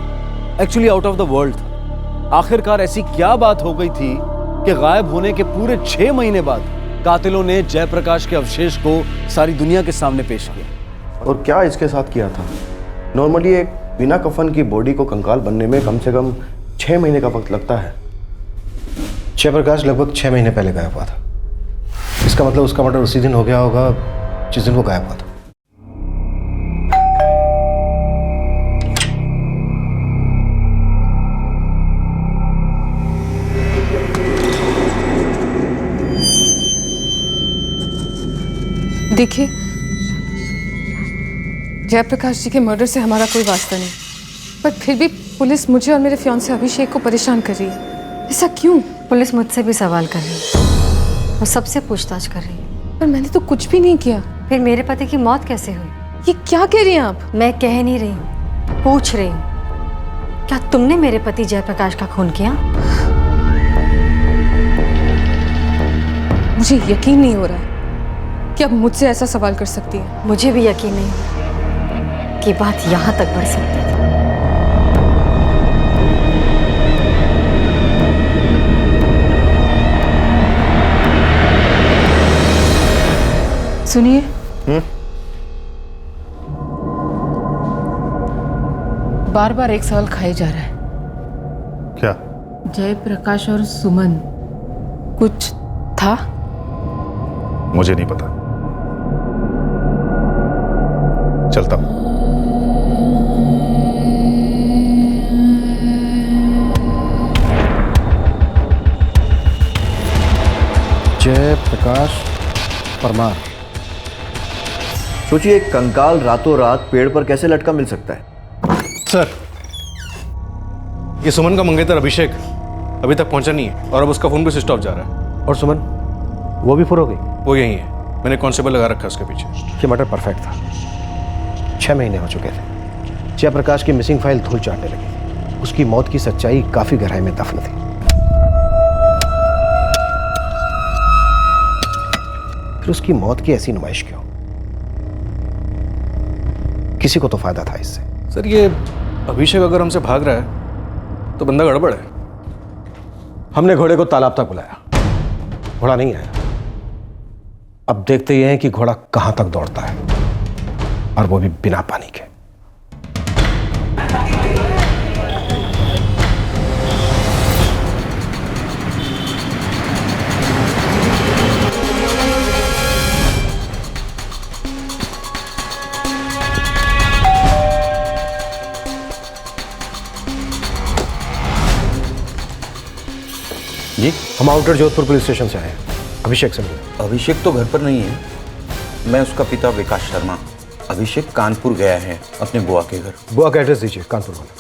actually out of the world था। आखिरकार ऐसी क्या बात हो गई थी कि गायब होने के पूरे 6 महीने बाद कातिलों ने जयप्रकाश के अवशेष को सारी दुनिया के सामने पेश किया? और क्या इसके साथ किया था? नॉर्मली एक बिना कफन की बॉडी को कंकाल बनने में कम से कम 6 महीने का वक्त लगता है। जयप्रकाश लगभग 6 महीने पहले गायब हुआ था। इसका मतलब उसका मर्डर उसी दिन हो गया होगा जिस दिन वो गायब हुआ था। देखिए, जयप्रकाश जी के मर्डर से हमारा कोई वास्ता नहीं, पर फिर भी पुलिस मुझे और मेरे फियांसे अभिषेक को परेशान कर रही है। ऐसा क्यों? पुलिस मुझसे भी सवाल कर रही है, वो सबसे पूछताछ कर रही है। पर मैंने तो कुछ भी नहीं किया। फिर मेरे पति की मौत कैसे हुई? ये क्या कह रही हैं आप? मैं कह नहीं रही हूँ, पूछ रही हूँ। क्या तुमने मेरे पति जयप्रकाश का खून किया? मुझे यकीन नहीं हो रहा है कि आप मुझसे ऐसा सवाल कर सकती हैं। मुझे भी यकीन नहीं हो कि बात यहाँ तक बढ़ सकती थी। सुनिए, बार बार एक सवाल खाए जा रहा है। क्या? जयप्रकाश और सुमन कुछ था? मुझे नहीं पता। चलता हूं। जयप्रकाश परमार। सोचिए, एक कंकाल रातों रात पेड़ पर कैसे लटका मिल सकता है? सर, ये सुमन का मंगेतर अभिषेक अभी तक पहुंचा नहीं है और अब उसका फोन भी स्विच ऑफ जा रहा है। और सुमन, वो भी फुर हो गई? वो यही है, मैंने कांस्टेबल लगा रखा है उसके पीछे। ये मर्डर परफेक्ट था। 6 महीने हो चुके थे। जयप्रकाश की मिसिंग फाइल धूल चाटने लगी। उसकी मौत की सच्चाई काफी गहराई में दफन थी। फिर उसकी मौत की ऐसी नुमाइश क्यों? किसी को तो फायदा था इससे। सर, ये अभिषेक अगर हमसे भाग रहा है तो बंदा गड़बड़ है। हमने घोड़े को तालाब तक बुलाया, घोड़ा नहीं आया। अब देखते ये हैं कि घोड़ा कहां तक दौड़ता है, और वो भी बिना पानी के। जी, हम आउटर जोधपुर पुलिस स्टेशन से आए हैं। अभिषेक से मिले। अभिषेक तो घर पर नहीं है। मैं उसका पिता विकास शर्मा। अभिषेक कानपुर गया है अपने बुआ के घर। बुआ का एड्रेस दीजिए, कानपुर वाला।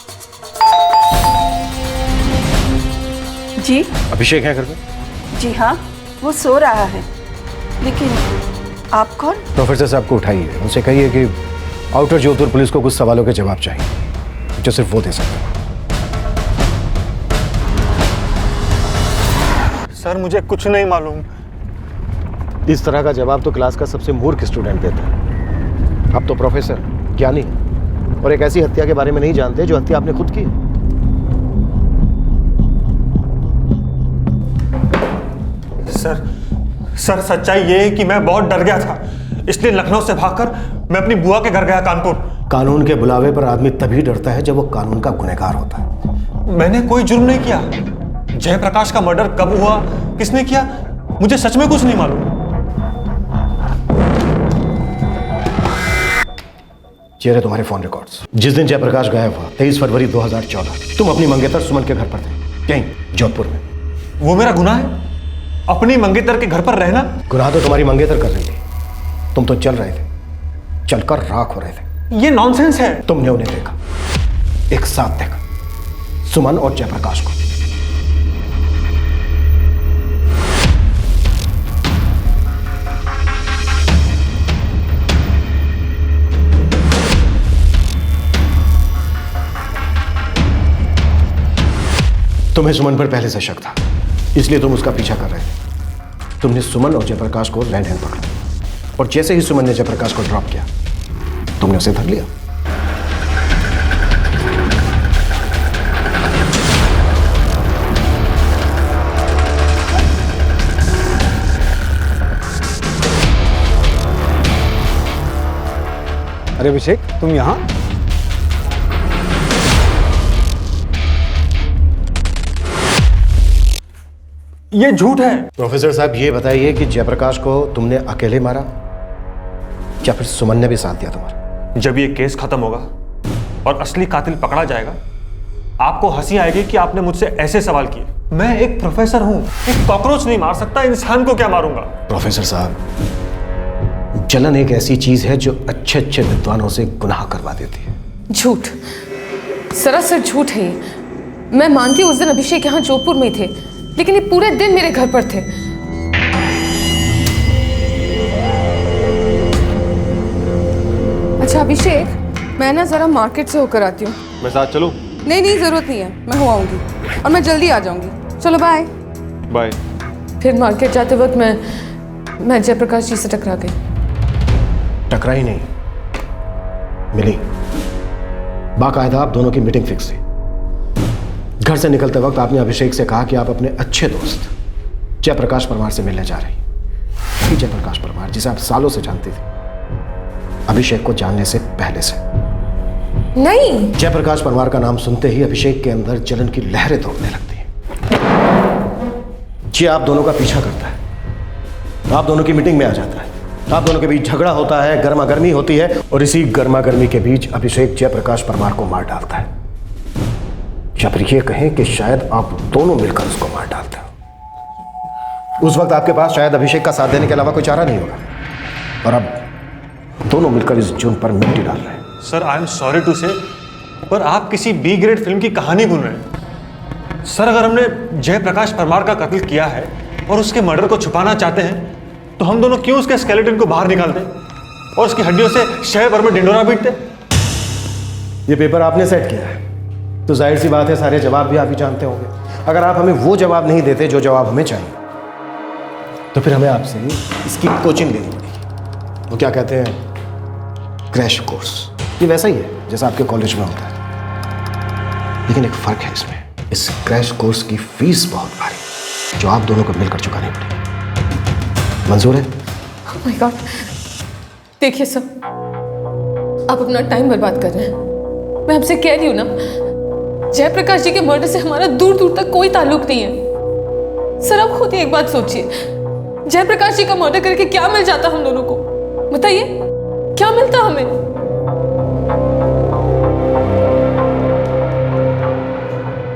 जी अभिषेक है घर में? जी हाँ, वो सो रहा है। लेकिन आप कौन? प्रोफेसर साहब को उठाइए, उनसे कहिए कि आउटर जोधपुर पुलिस को कुछ सवालों के जवाब चाहिए जो सिर्फ वो दे सकते हैं। सर, मुझे कुछ नहीं मालूम। इस तरह का जवाब तो क्लास का सबसे मूर्ख स्टूडेंट देता है। आप तो प्रोफेसर, ज्ञानी हैं, और एक ऐसी हत्या के बारे में नहीं जानते जो हत्या आपने खुद की। सर, सच्चाई ये है कि मैं बहुत डर गया था, इसलिए लखनऊ से भागकर मैं अपनी बुआ के घर गया कानपुर। कानून के बुलावे पर आदमी तभी डरता है जब वो कानून का गुनहगार होता है। मैंने कोई जुर्म नहीं किया। जयप्रकाश का मर्डर कब हुआ, किसने किया, मुझे सच में कुछ नहीं मालूम। चेहरे तुम्हारे फोन रिकॉर्ड्स। जिस दिन जयप्रकाश गायब हुआ 23 फरवरी 2014, तुम अपनी मंगेतर सुमन के घर पर थे, कहीं जोधपुर में। वो मेरा गुनाह है, अपनी मंगेतर के घर पर रहना? गुनाह तो तुम्हारी मंगेतर कर रही थी, तुम तो चल रहे थे, चलकर राख हो रहे थे। ये नॉनसेंस है। तुमने उन्हें देखा, एक साथ देखा, सुमन और जयप्रकाश को। तुम्हें सुमन पर पहले से शक था, इसलिए तुम उसका पीछा कर रहे थे। तुमने सुमन और जयप्रकाश को लैंड हैंड पकड़ा, और जैसे ही सुमन ने जयप्रकाश को ड्रॉप किया, तुमने उसे धर लिया। अरे अभिषेक, तुम यहाँ? ये झूठ है। प्रोफेसर साहब, ये बताइए कि जयप्रकाश को तुमने अकेले मारा या फिर सुमन ने भी साथ दिया तुम्हारा? जब ये केस खत्म होगा और असली कातिल पकड़ा जाएगा, आपको हंसी आएगी कि आपने मुझसे ऐसे सवाल किए। मैं एक प्रोफेसर हूं, एक कॉकरोच नहीं मार सकता, इंसान को क्या मारूंगा? प्रोफेसर साहब, जलन एक ऐसी चीज है जो अच्छे अच्छे विद्वानों से गुनाह करवा देती है। झूठ, सरासर झूठ है ये। मैं मानती हूँ उस दिन अभिषेक यहाँ जोधपुर में थे, लेकिन ये पूरे दिन मेरे घर पर थे। अच्छा, अभिषेक, मैं ना जरा मार्केट से होकर आती हूँ। मैं साथ चलूं? नहीं जरूरत नहीं है, मैं हो आऊंगी और मैं जल्दी आ जाऊंगी। चलो बाय। बाय। फिर मार्केट जाते वक्त मैं जयप्रकाश जी से टकरा गई। टकराई नहीं, मिली। बाकायदा आप दोनों की मीटिंग फिक्स थी। घर से निकलते वक्त आपने अभिषेक से कहा कि आप अपने अच्छे दोस्त जयप्रकाश परमार से मिलने जा रही। वही जयप्रकाश परमार जिसे आप सालों से जानती थी, अभिषेक को जानने से पहले से। नहीं, जयप्रकाश परमार का नाम सुनते ही अभिषेक के अंदर जलन की लहरें दौड़ने लगती हैं। जी आप दोनों का पीछा करता है, आप दोनों की मीटिंग में आ जाता है, आप दोनों के बीच झगड़ा होता है, गर्मा गर्मी होती है, और इसी गर्मा गर्मी के बीच अभिषेक जयप्रकाश परमार को मार डालता है। या फिर ये कहें कि शायद आप दोनों मिलकर उसको मार डालते हो। उस वक्त आपके पास शायद अभिषेक का साथ देने के अलावा कोई चारा नहीं होगा, और अब दोनों मिलकर इस जुर्म पर मिट्टी डाल रहे हैं। Sir I am sorry to say, पर आप किसी बी ग्रेड फिल्म की कहानी बुन रहे हैं। सर अगर हमने जयप्रकाश परमार का कत्ल किया है और उसके मर्डर को छुपाना चाहते हैं, तो हम दोनों क्यों उसके स्केलेटन को बाहर निकालते और उसकी हड्डियों से शहर भर में ढिंडोरा पीटते? ये पेपर आपने सेट किया है, तो जाहिर सी बात है सारे जवाब भी आप ही जानते होंगे। अगर आप हमें वो जवाब नहीं देते जो जवाब हमें चाहिए, तो फिर हमें आपसे इसकी कोचिंग लेनी पड़ेगी। वो क्या कहते हैं, क्रैश कोर्स। ये वैसा ही है जैसा आपके कॉलेज में होता है, लेकिन एक फर्क है इसमें। इस क्रैश कोर्स की फीस बहुत भारी, जो आप दोनों को मिलकर चुकानी पड़ेगी। मंजूर है? Oh my God, देखिए सर, आप अपना टाइम बर्बाद कर रहे हैं। मैं आपसे कह रही हूँ ना, जयप्रकाश जी के मर्डर से हमारा दूर दूर तक कोई ताल्लुक नहीं है। सर आप खुद ही एक बात सोचिए, जयप्रकाश जी का मर्डर करके क्या मिल जाता हम दोनों को? बताइए, क्या मिलता हमें?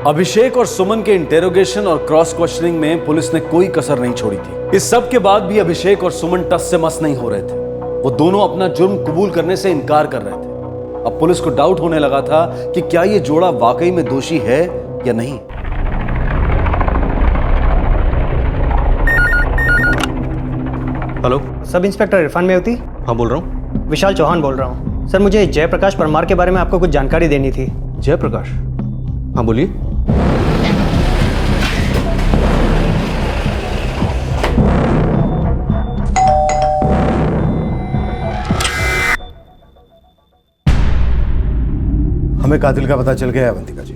अभिषेक और सुमन के इंटेरोगेशन और क्रॉस क्वेश्चनिंग में पुलिस ने कोई कसर नहीं छोड़ी थी। इस सब के बाद भी अभिषेक और सुमन टस से मस नहीं हो रहे थे। वो दोनों अपना जुर्म कबूल करने से इनकार कर रहे थे। अब पुलिस को डाउट होने लगा था कि क्या ये जोड़ा वाकई में दोषी है या नहीं। Hello, sub inspector Irfan मेवती? हाँ बोल रहा हूँ। विशाल चौहान बोल रहा हूँ। सर मुझे जयप्रकाश परमार के बारे में आपको कुछ जानकारी देनी थी। जयप्रकाश? हाँ बोलिए। हमें कातिल का पता चल गया है अवंतिका जी।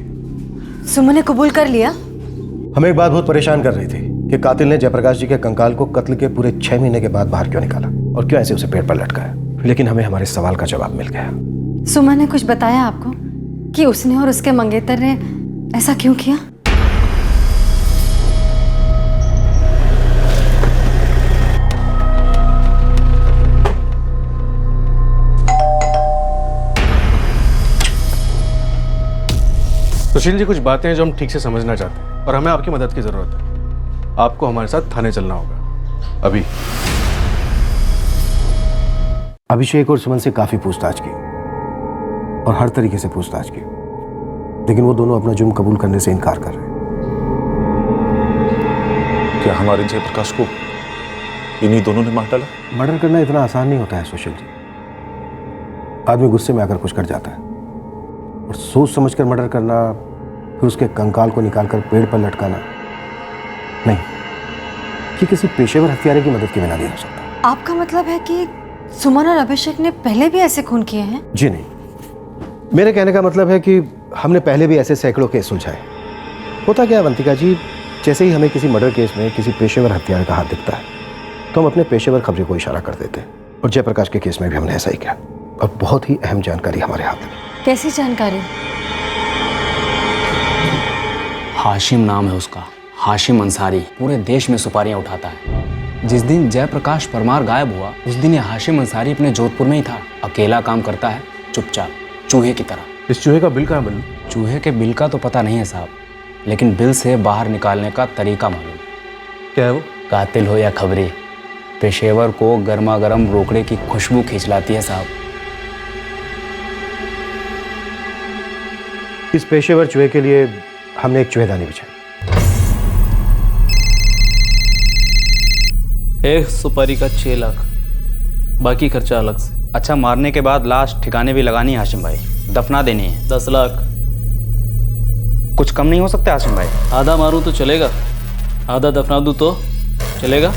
सुमन ने कबूल कर लिया? हमें एक बात बहुत परेशान कर रही थी कि कातिल ने जयप्रकाश जी के कंकाल को कत्ल के पूरे 6 महीने के बाद बाहर क्यों निकाला और क्यों ऐसे उसे पेड़ पर लटकाया। लेकिन हमें हमारे सवाल का जवाब मिल गया। सुमन ने कुछ बताया आपको कि उसने और उसके मंगेतर ने ऐसा क्यों किया? सुशील जी, कुछ बातें हैं जो हम ठीक से समझना चाहते हैं और हमें आपकी मदद की जरूरत है। आपको हमारे साथ थाने चलना होगा अभी। अभिषेक और सुमन से काफी पूछताछ की और हर तरीके से पूछताछ की, लेकिन वो दोनों अपना जुर्म कबूल करने से इनकार कर रहे हैं। क्या हमारे जयप्रकाश को इन्हीं दोनों ने मार डाला? मर्डर करना इतना आसान नहीं होता है सुशील जी। आदमी गुस्से में आकर कुछ कर जाता है, और सोच समझकर मर्डर करना, फिर उसके कंकाल को निकालकर पेड़ पर लटकाना, नहीं, कि किसी पेशेवर हत्यारे की मदद के बिना नहीं हो सकता। आपका मतलब है कि सुमन और अभिषेक ने पहले भी ऐसे खून किए हैं? जी नहीं, मेरे कहने का मतलब है कि हमने पहले भी ऐसे सैकड़ों केस सुलझाए। होता क्या अवंतिका जी, जैसे ही हमें किसी मर्डर केस में किसी पेशेवर हत्यारे का हाथ दिखता है, तो हम अपने पेशेवर खबरें को इशारा कर देते हैं। और जयप्रकाश के केस में भी हमने ऐसा ही किया, और बहुत ही अहम जानकारी हमारे हाथ में। कैसी जानकारी? हाशिम नाम है उसका, हाशिम अंसारी। पूरे देश में सुपारियां उठाता है। जिस दिन जयप्रकाश परमार गायब हुआ, उस दिन ये हाशिम अंसारी अपने जोधपुर में ही था। अकेला काम करता है, चुपचाप, चूहे की तरह। इस चूहे का बिल कहाँ बल्लू? चूहे के बिल का तो पता नहीं है साहब, लेकिन बिल से बाहर निकालने का तरीका मालूम। क्या है वो? कातिल हो या खबरी, पेशेवर को गर्मा गर्म रोकड़े की खुशबू खींच लाती है साहब। इस पेशेवर चूहे के लिए हमने एक चूहेदानी बिछाई। एक सुपारी का 6 लाख, बाकी खर्चा अलग से। अच्छा, मारने के बाद लाश ठिकाने भी लगानी है हाशिम भाई, दफना देनी है। 10 लाख। कुछ कम नहीं हो सकता हाशिम भाई? आधा मारूं तो चलेगा, आधा दफना दूं तो चलेगा?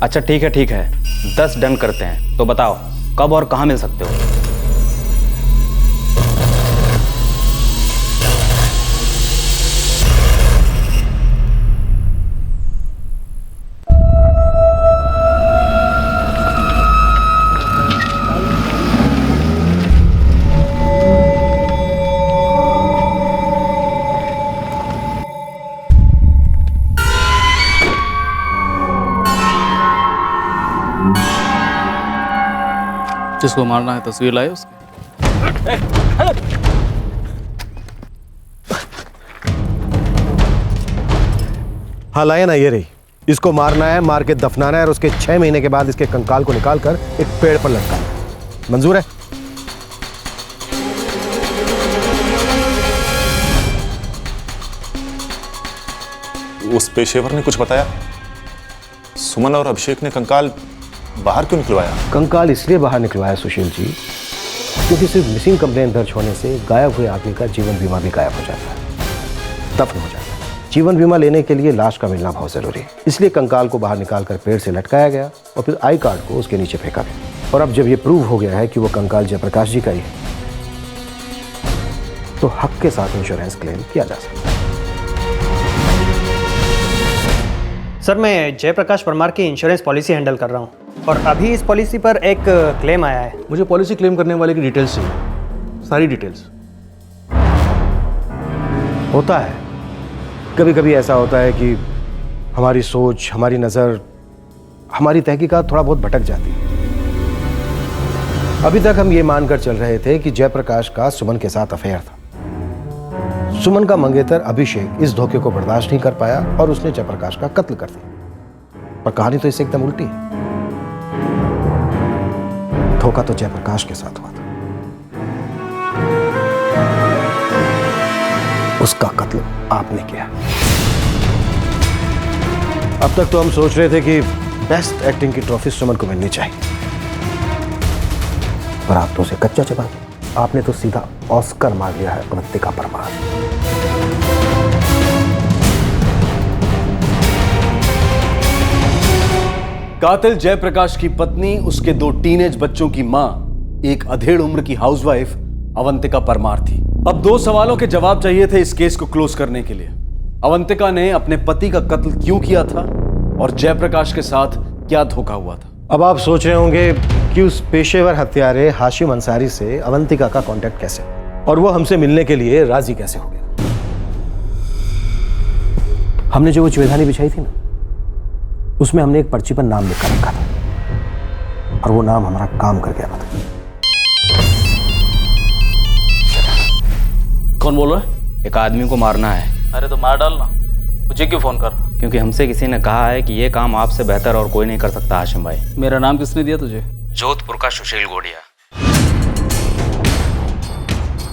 अच्छा ठीक है, 10 डन करते हैं। तो बताओ कब और कहाँ मिल सकते हो? जिसको मारना है तस्वीर लाए उसकी। हाँ लाया ना, ये रही। इसको मारना है, मार के दफनाना है और उसके 6 महीने के बाद इसके कंकाल को निकाल कर एक पेड़ पर लटकाना है। मंजूर है? उस पेशेवर ने कुछ बताया? सुमन और अभिषेक ने कंकाल बाहर क्यों निकलवाया? कंकाल इसलिए बाहर निकलवाया सुशील जी, क्योंकि सिर्फ मिसिंग कंप्लेंट दर्ज होने से गायब हुए आदमी का जीवन बीमा भी गायब हो जाता है, दफन हो जाता है। जीवन बीमा लेने के लिए लाश का मिलना बहुत जरूरी है, इसलिए कंकाल को बाहर निकालकर पेड़ से लटकाया गया और फिर आई कार्ड को उसके नीचे फेंका गया। और अब जब यह प्रूव हो गया है कि वो कंकाल जयप्रकाश जी का ही है, तो हक के साथ इंश्योरेंस क्लेम किया जा सकता है। सर, मैं जयप्रकाश परमार की इंश्योरेंस पॉलिसी हैंडल कर रहा हूँ और अभी इस पॉलिसी पर एक क्लेम आया है। मुझे पॉलिसी क्लेम करने वाले की डिटेल्स चाहिए, सारी डिटेल्स। होता है, कभी कभी ऐसा होता है कि हमारी सोच, हमारी नज़र, हमारी तहकीकात थोड़ा बहुत भटक जाती है। अभी तक हम ये मानकर चल रहे थे कि जयप्रकाश का सुमन के साथ अफेयर था। सुमन का मंगेतर अभिषेक इस धोखे को बर्दाश्त नहीं कर पाया और उसने जयप्रकाश का कत्ल कर दिया। पर कहानी तो इससे एकदम उल्टी है। धोखा तो जयप्रकाश के साथ हुआ था, उसका कत्ल आपने किया। अब तक तो हम सोच रहे थे कि बेस्ट एक्टिंग की ट्रॉफी सुमन को मिलनी चाहिए, पर आप तो उसे कच्चा चबा दिया। आपने तो सीधा ऑस्कर मार लिया है अवंतिका परमार। कातिल जयप्रकाश की पत्नी, उसके 2 टीनेज बच्चों की मां, एक अधेड़ उम्र की हाउसवाइफ अवंतिका परमार थी। अब 2 सवालों के जवाब चाहिए थे इस केस को क्लोज करने के लिए। अवंतिका ने अपने पति का कत्ल क्यों किया था और जयप्रकाश के साथ क्या धोखा हुआ था? अब आप सोच रहे होंगे कि उस पेशेवर हत्यारे हाशिम अंसारी से अवंतिका का कांटेक्ट कैसे और वो हमसे मिलने के लिए राजी कैसे हो गया। हमने जो वो चुवेधानी बिछाई थी ना, उसमें हमने एक पर्ची पर नाम लिखकर रखा था और वो नाम हमारा काम कर गया था। कौन बोल रहा है? एक आदमी को मारना है। अरे तो मार डालना, मुझे क्यों फोन कर रहा? क्योंकि हमसे किसी ने कहा है कि ये काम आपसे बेहतर और कोई नहीं कर सकता हाशिम भाई। मेरा नाम किसने दिया तुझे? जोधपुर का सुशील गोड़िया।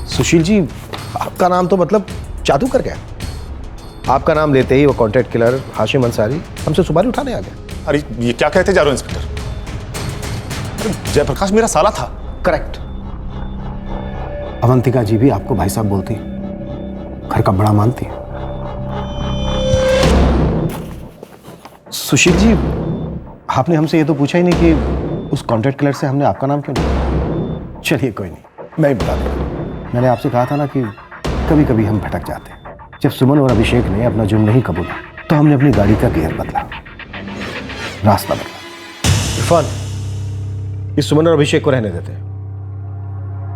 सुशील जी, आपका नाम तो मतलब जादू कर गया। आपका नाम लेते ही वो कॉन्ट्रैक्ट किलर हाशिम अंसारी हमसे सुपारी उठाने आ गया। अरे ये क्या कहते जा रहे हो इंस्पेक्टर? अरे जयप्रकाश मेरा साला था। करेक्ट। अवंतिका जी भी आपको भाई साहब बोलती, घर का बड़ा मानती है। सुशील जी, आपने हमसे ये तो पूछा ही नहीं कि उस कॉन्ट्रैक्ट किलर से हमने आपका नाम क्यों लिया। चलिए कोई नहीं, मैं ही बता दूंगा। मैंने आपसे कहा था ना कि कभी कभी हम भटक जाते हैं। जब सुमन और अभिषेक ने अपना जुर्म नहीं कबूला तो हमने अपनी गाड़ी का गियर बदला, रास्ता बदला। इरफान, इस सुमन और अभिषेक को रहने देते हैं,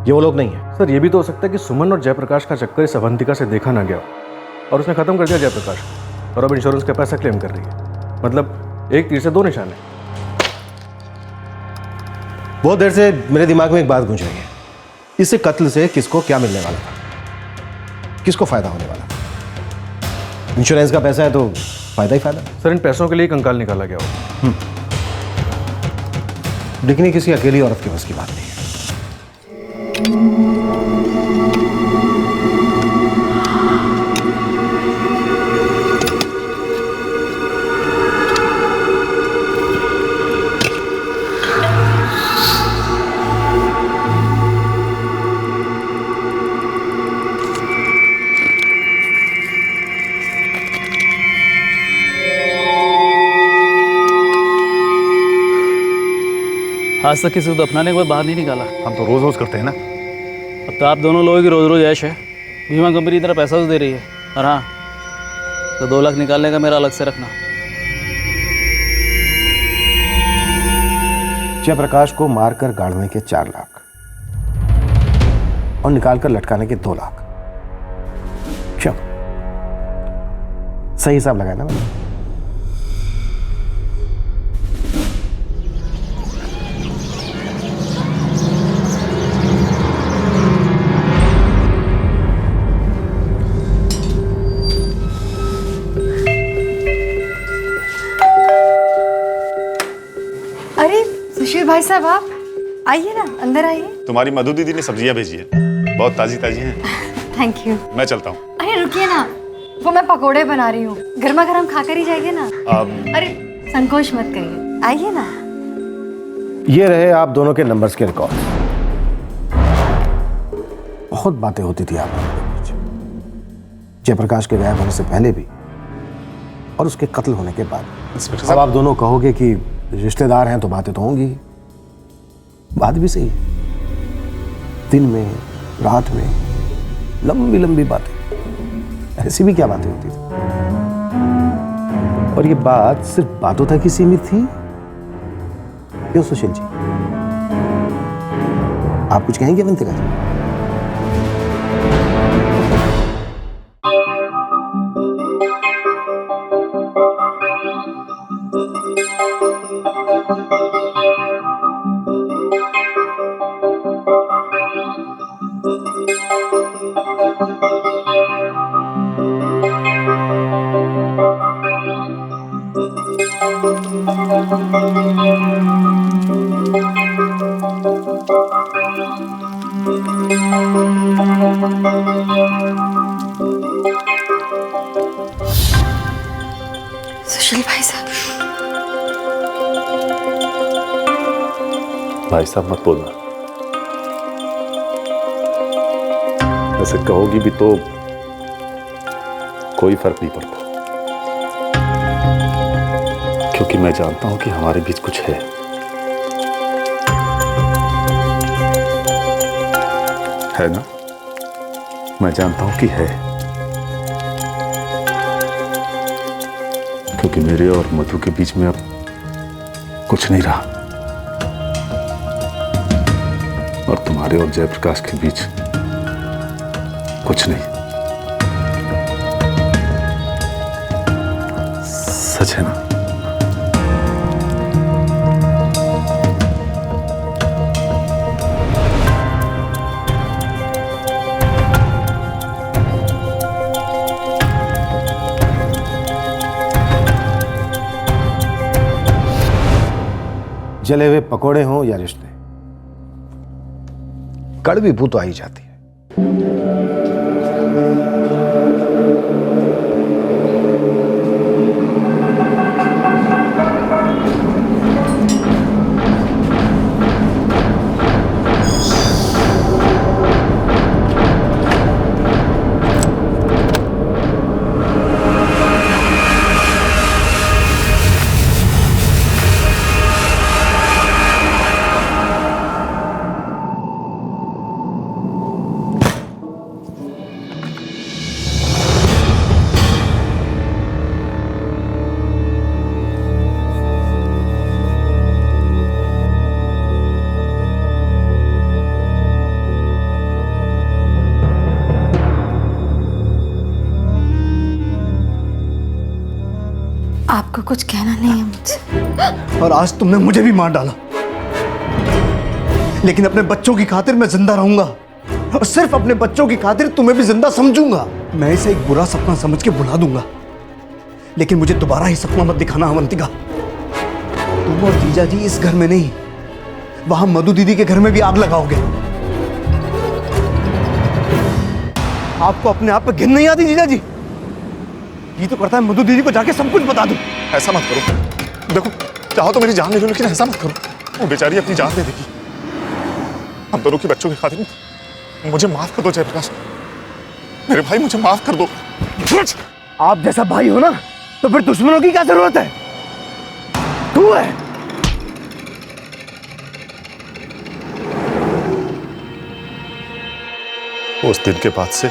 ये वो लोग नहीं है। सर, ये भी तो हो सकता है कि सुमन और जयप्रकाश का चक्कर इस अवंतिका से देखा ना गया और उसने खत्म कर दिया जयप्रकाश को, और अब इंश्योरेंस का पैसा क्लेम कर रही है। मतलब एक तीर से 2 निशाने। बहुत देर से मेरे दिमाग में एक बात गूंज रही है, इस कत्ल से किसको क्या मिलने वाला था, किसको फायदा होने वाला था? इंश्योरेंस का पैसा है तो फायदा ही फायदा। सर, इन पैसों के लिए कंकाल निकाला गया हो। लेकिन ये किसी अकेली औरत के बस की बात नहीं है। आज तक किसी को दफनाने के बाद बाहर नहीं निकाला। हम तो रोज रोज करते हैं ना। अब तो आप दोनों लोगों की रोज रोज ऐश है। बीमा कंपनी इतना पैसा तो दे रही है, और हाँ, तो 2 लाख निकालने का मेरा अलग से रखना। जयप्रकाश को मारकर गाड़ने के 4 लाख और निकालकर लटकाने के 2 लाख। क्यों? सही हिसाब लगाया ना मैंने? अरे सुशील भाई साहब, आप आइए ना, अंदर आइए। तुम्हारी मधु दीदी ने सब्जियां भेजी है, बहुत ताजी ताजी हैं। Thank you. मैं चलता हूँ। अरे रुकिए ना, वो मैं पकोड़े बना रही हूँ, गर्मा गर्म खाकर ही जाइए ना। अरे संकोच मत करिए, आइए ना। ये रहे आप दोनों के नंबर्स के रिकॉर्ड। बहुत बातें होती थी आप दोनों के बीच, जयप्रकाश के गायब होने से पहले भी और उसके कत्ल होने के बाद। अब आप दोनों कहोगे कि रिश्तेदार हैं तो बातें तो होंगी। बात भी सही है, दिन में रात में लंबी लंबी बातें, ऐसी भी क्या बातें होती थी। और ये बात सिर्फ बातों तक ही सीमित थी? क्यों सुशील जी, आप कुछ कहेंगे अवंतिका जी? सुशील भाई साहब। भाई साहब मत बोलना, ऐसे कहोगी भी तो कोई फर्क नहीं पड़ता, क्योंकि मैं जानता हूं कि हमारे बीच कुछ है ना? मैं जानता हूं कि है, क्योंकि मेरे और मधु के बीच में अब कुछ नहीं रहा, और तुम्हारे और जयप्रकाश के बीच कुछ नहीं। सच है ना? जले हुए पकोड़े हों या रिश्ते, कड़वी बू तो आ ही जाती है। आपको कुछ कहना नहीं है मुझसे। और आज तुमने मुझे भी मार डाला, लेकिन अपने बच्चों की खातिर मैं जिंदा रहूंगा, और सिर्फ अपने बच्चों की खातिर तुम्हें भी जिंदा समझूंगा। मैं इसे एक बुरा सपना समझ के भुला दूंगा, लेकिन मुझे दोबारा ही सपना मत दिखाना अवंतिका। तुम और जीजा जी इस घर में नहीं, वहां मधु दीदी के घर में भी आग लगाओगे। आपको अपने आप पे घिन नहीं आती जीजा जी? ये तो करता है मधु दीदी को जाके सब कुछ बता दूं। ऐसा मत करो, देखो चाहो तो मेरी जान ले लो, लेकिन ऐसा मत करो, वो बेचारी अपनी जान दे देगी। हम दोनों के बच्चों की खातिर मुझे माफ कर दो जयप्रकाश, मेरे भाई मुझे माफ कर दो। आप जैसा भाई हो ना, तो फिर दुश्मनों की क्या जरूरत है? तू है उस दिन के बाद से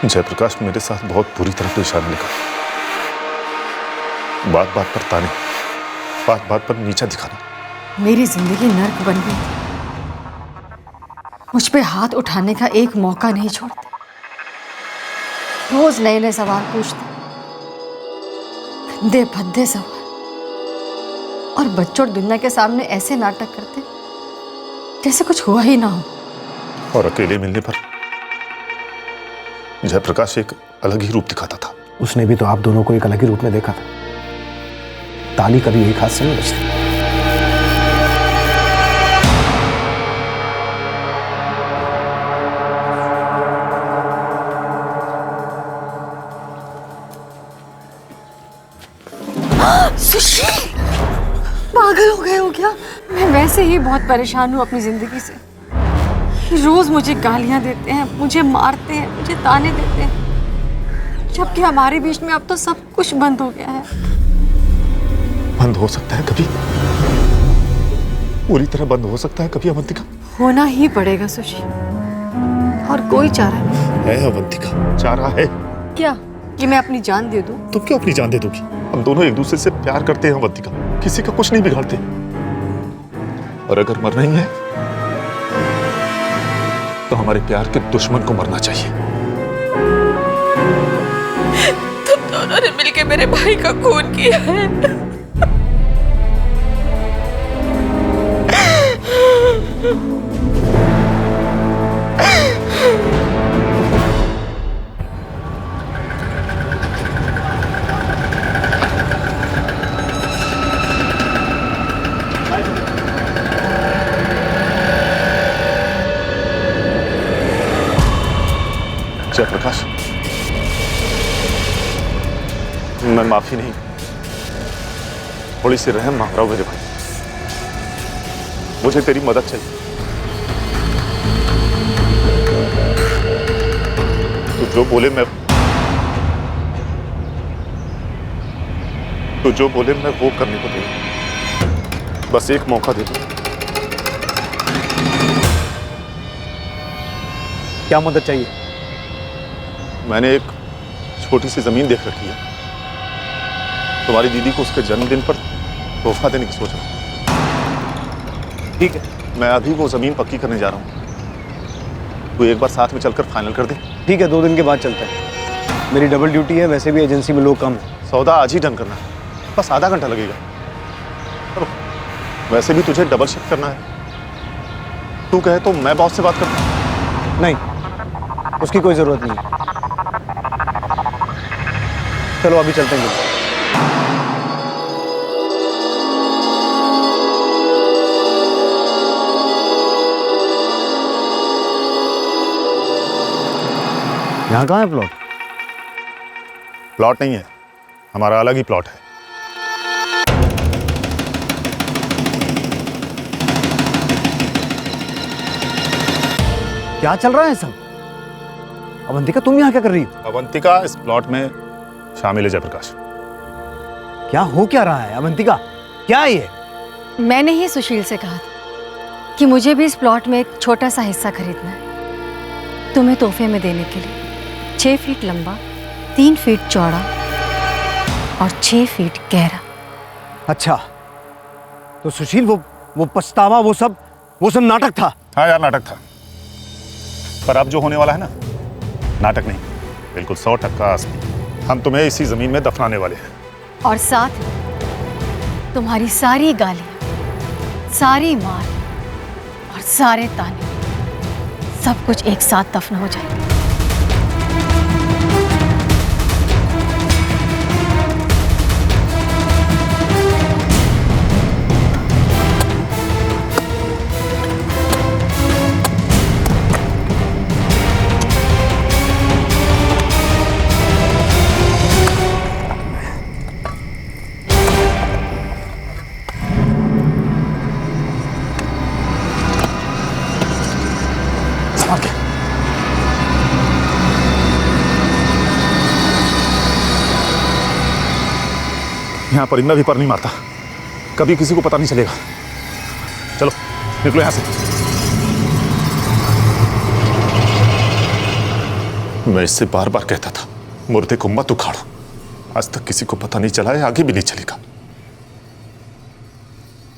जयप्रकाश मेरे साथ बहुत बुरी तरह पेश आने लगा। बात बात पर ताने, बात बात पर नीचा दिखाना। मेरी जिंदगी नर्क बन गई। मुझ पे हाथ उठाने का एक मौका नहीं छोड़ते। रोज नए नए सवाल पूछते, गंदे भद्दे सवाल, और बच्चों और दुनिया के सामने ऐसे नाटक करते जैसे कुछ हुआ ही ना हो। और अकेले मिलने पर जयप्रकाश एक अलग ही रूप दिखाता था। उसने भी तो आप दोनों को एक अलग ही रूप में देखा था। ताली कभी एक हाथ से नहीं बजती। सुशील, पागल हो गए हो क्या? मैं वैसे ही बहुत परेशान हूँ अपनी जिंदगी से। रोज मुझे गालियां देते हैं, मुझे मारते हैं, मुझे ताने देते हैं, जबकि हमारे बीच में अब तो सब कुछ बंद हो गया है। बंद हो सकता है कभी, पूरी तरह बंद हो सकता है कभी अवंतिका। होना ही पड़ेगा सुशील, और कोई चारा नहीं है अवंतिका, चारा है। क्या कि मैं अपनी जान दे दूं? तुम क्यों अपनी जान दे दोगी? हम दोनों एक दूसरे से प्यार करते हैं अवंतिका, किसी का कुछ नहीं बिगाड़ते। और अगर मरना ही है तो हमारे प्यार के दुश्मन को मरना चाहिए। तुम दोनों ने मिलकर मेरे भाई का खून किया है। जयप्रकाश, मैं माफी नहीं, थोड़ी सी रहम मांग रहा हूं मेरे भाई। मुझे तेरी मदद चाहिए। तू जो बोले मैं वो करने को तैयार। बस एक मौका दे दो। क्या मदद चाहिए? मैंने एक छोटी सी जमीन देख रखी है, तुम्हारी दीदी को उसके जन्मदिन पर तोहफा देने की सोच रहा हूं। ठीक है, मैं अभी वो जमीन पक्की करने जा रहा हूं। तू एक बार साथ में चलकर फाइनल कर दे। ठीक है, 2 दिन के बाद चलता है। मेरी डबल ड्यूटी है, वैसे भी एजेंसी में लोग कम है। सौदा आज ही डन करना है, बस आधा घंटा लगेगा। चलो, वैसे भी तुझे डबल शिफ्ट करना है। तू कहे तो मैं बॉस से बात करता हूं। नहीं, उसकी कोई जरूरत नहीं है। चलो अभी चलते हैं। यहाँ कहाँ है प्लॉट? प्लॉट नहीं है, हमारा अलग ही प्लॉट है। क्या चल रहा है सब? अवंतिका, तुम यहाँ क्या कर रही हो? अवंतिका इस प्लॉट में शामिल है जयप्रकाश। क्या हो क्या रहा है अवंतिका? क्या है ये? मैंने ही सुशील से कहा था कि मुझे भी इस प्लॉट में एक छोटा सा हिस्सा खरीदना है, तुम्हें तोहफे में देने के लिए। 6 फीट लंबा, 3 फीट चौड़ा और 6 फीट गहरा। अच्छा, तो सुशील वो पछतावा, वो सब नाटक था। हाँ यार, नाटक था। पर अब जो होने वाला है ना, नाटक नहीं, बिल्कुल 100% असली। हम तुम्हें इसी जमीन में दफनाने वाले हैं। और साथ में तुम्हारी सारी गालियां, सारी मार और सारे ताने, सब कुछ एक साथ दफन हो जाएंगे। यहाँ परिंदा भी पर नहीं मारता, कभी किसी को पता नहीं चलेगा। चलो निकलो यहाँ से। मैं इससे बार बार कहता था मुर्दे को मत उखाड़ो। आज तक किसी को पता नहीं चला है, आगे भी नहीं चलेगा,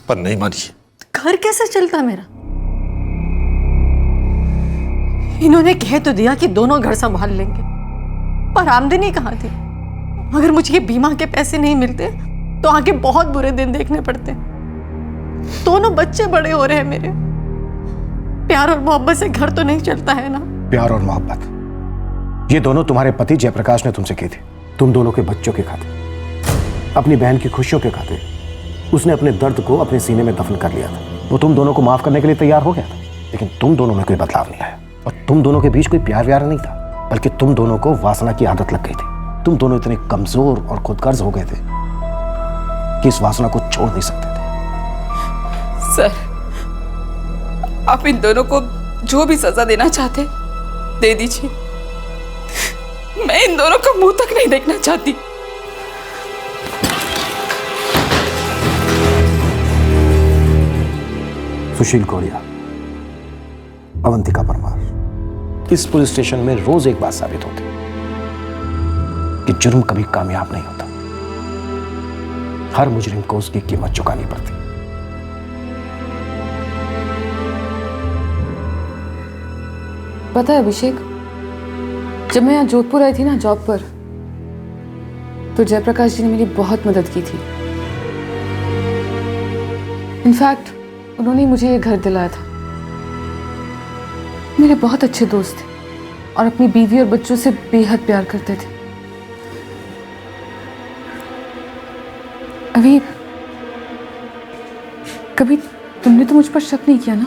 पर नहीं मानी। घर कैसे चलता मेरा? इन्होंने कह तो दिया कि दोनों घर संभाल लेंगे, पर आमदनी कहाँ थी? अगर मुझे ये बीमा के पैसे नहीं मिलते तो आगे बहुत बुरे दिन देखने पड़ते। दोनों बच्चे बड़े हो रहे हैं मेरे। प्यार और मोहब्बत से घर तो नहीं चलता है ना। प्यार और मोहब्बत ये दोनों तुम्हारे पति जयप्रकाश ने तुमसे की थी, तुम दोनों के बच्चों के खातिर, अपनी बहन की खुशियों के खातिर। उसने अपने दर्द को अपने सीने में दफन कर लिया था। वो तुम दोनों को माफ करने के लिए तैयार हो गया था, लेकिन तुम दोनों में कोई बदलाव नहीं आया। और तुम दोनों के बीच कोई प्यार व्यार नहीं था, बल्कि तुम दोनों को वासना की आदत लग गई थी। तुम दोनों इतने कमजोर और खुदगर्ज हो गए थे कि इस वासना को छोड़ नहीं सकते थे। सर, आप इन दोनों को जो भी सजा देना चाहते दे दीजिए। मैं इन दोनों का मुंह तक नहीं देखना चाहती। सुशील गौड़िया, अवंतिका परमार, इस पुलिस स्टेशन में रोज एक बात साबित होती कि जुर्म कभी कामयाब नहीं होता। हर मुजरिम को उसकी कीमत चुकानी पड़ती। पता है अभिषेक, जब मैं यहाँ जोधपुर आई थी ना जॉब पर, तो जयप्रकाश जी ने मेरी बहुत मदद की थी। इनफैक्ट उन्होंने ही मुझे ये घर दिलाया था। मेरे बहुत अच्छे दोस्त थे और अपनी बीवी और बच्चों से बेहद प्यार करते थे। अभी कभी तुमने तो मुझ पर शक नहीं किया ना?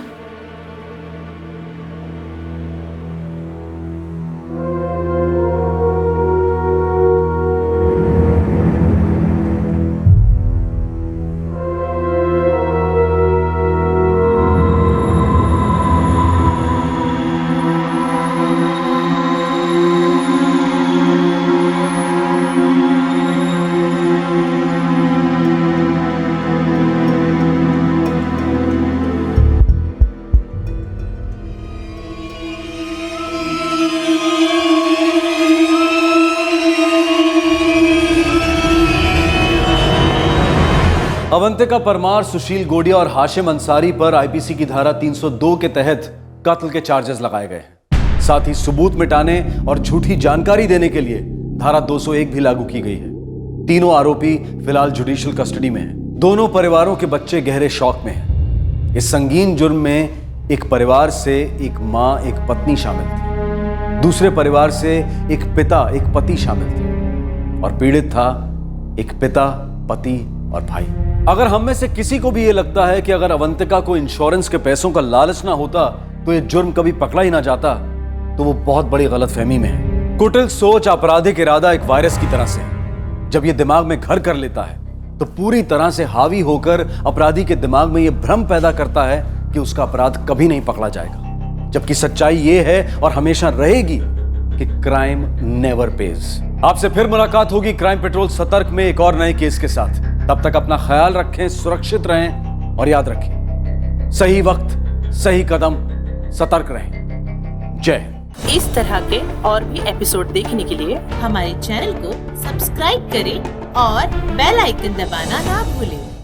अवंतिका परमार, सुशील गोड़िया और हाशिम अंसारी पर आईपीसी की धारा 302 के तहत कत्ल के चार्जेस लगाए गए हैं। साथ ही सबूत मिटाने और झूठी जानकारी देने के लिए धारा 201 भी लागू की गई है। तीनों आरोपी फिलहाल जुडिशियल कस्टडी में हैं। दोनों परिवारों के बच्चे गहरे शौक में हैं। इस संगीन जुर्म में एक परिवार से एक मां, एक पत्नी शामिल थी। दूसरे परिवार से एक पिता, एक पति शामिल थे और पीड़ित था एक पिता, पति और भाई। अगर हम में से किसी को भी ये लगता है कि अगर अवंतिका को इंश्योरेंस के पैसों का लालच ना होता तो ये जुर्म कभी पकड़ा ही ना जाता, तो वो बहुत बड़ी गलतफहमी में है। कुटिल सोच, आपराधिक इरादा एक वायरस की तरह से है। जब ये दिमाग में घर कर लेता है तो पूरी तरह से हावी होकर अपराधी के दिमाग में ये भ्रम पैदा करता है कि उसका अपराध कभी नहीं पकड़ा जाएगा, जबकि सच्चाई ये है और हमेशा रहेगी कि क्राइम नेवर पेज। आपसे फिर मुलाकात होगी क्राइम पेट्रोल सतर्क में एक और नए केस के साथ। तब तक अपना ख्याल रखें, सुरक्षित रहें और याद रखें, सही वक्त सही कदम, सतर्क रहें। जय हिंद। इस तरह के और भी एपिसोड देखने के लिए हमारे चैनल को सब्सक्राइब करें और बेल आइकन दबाना ना भूलें।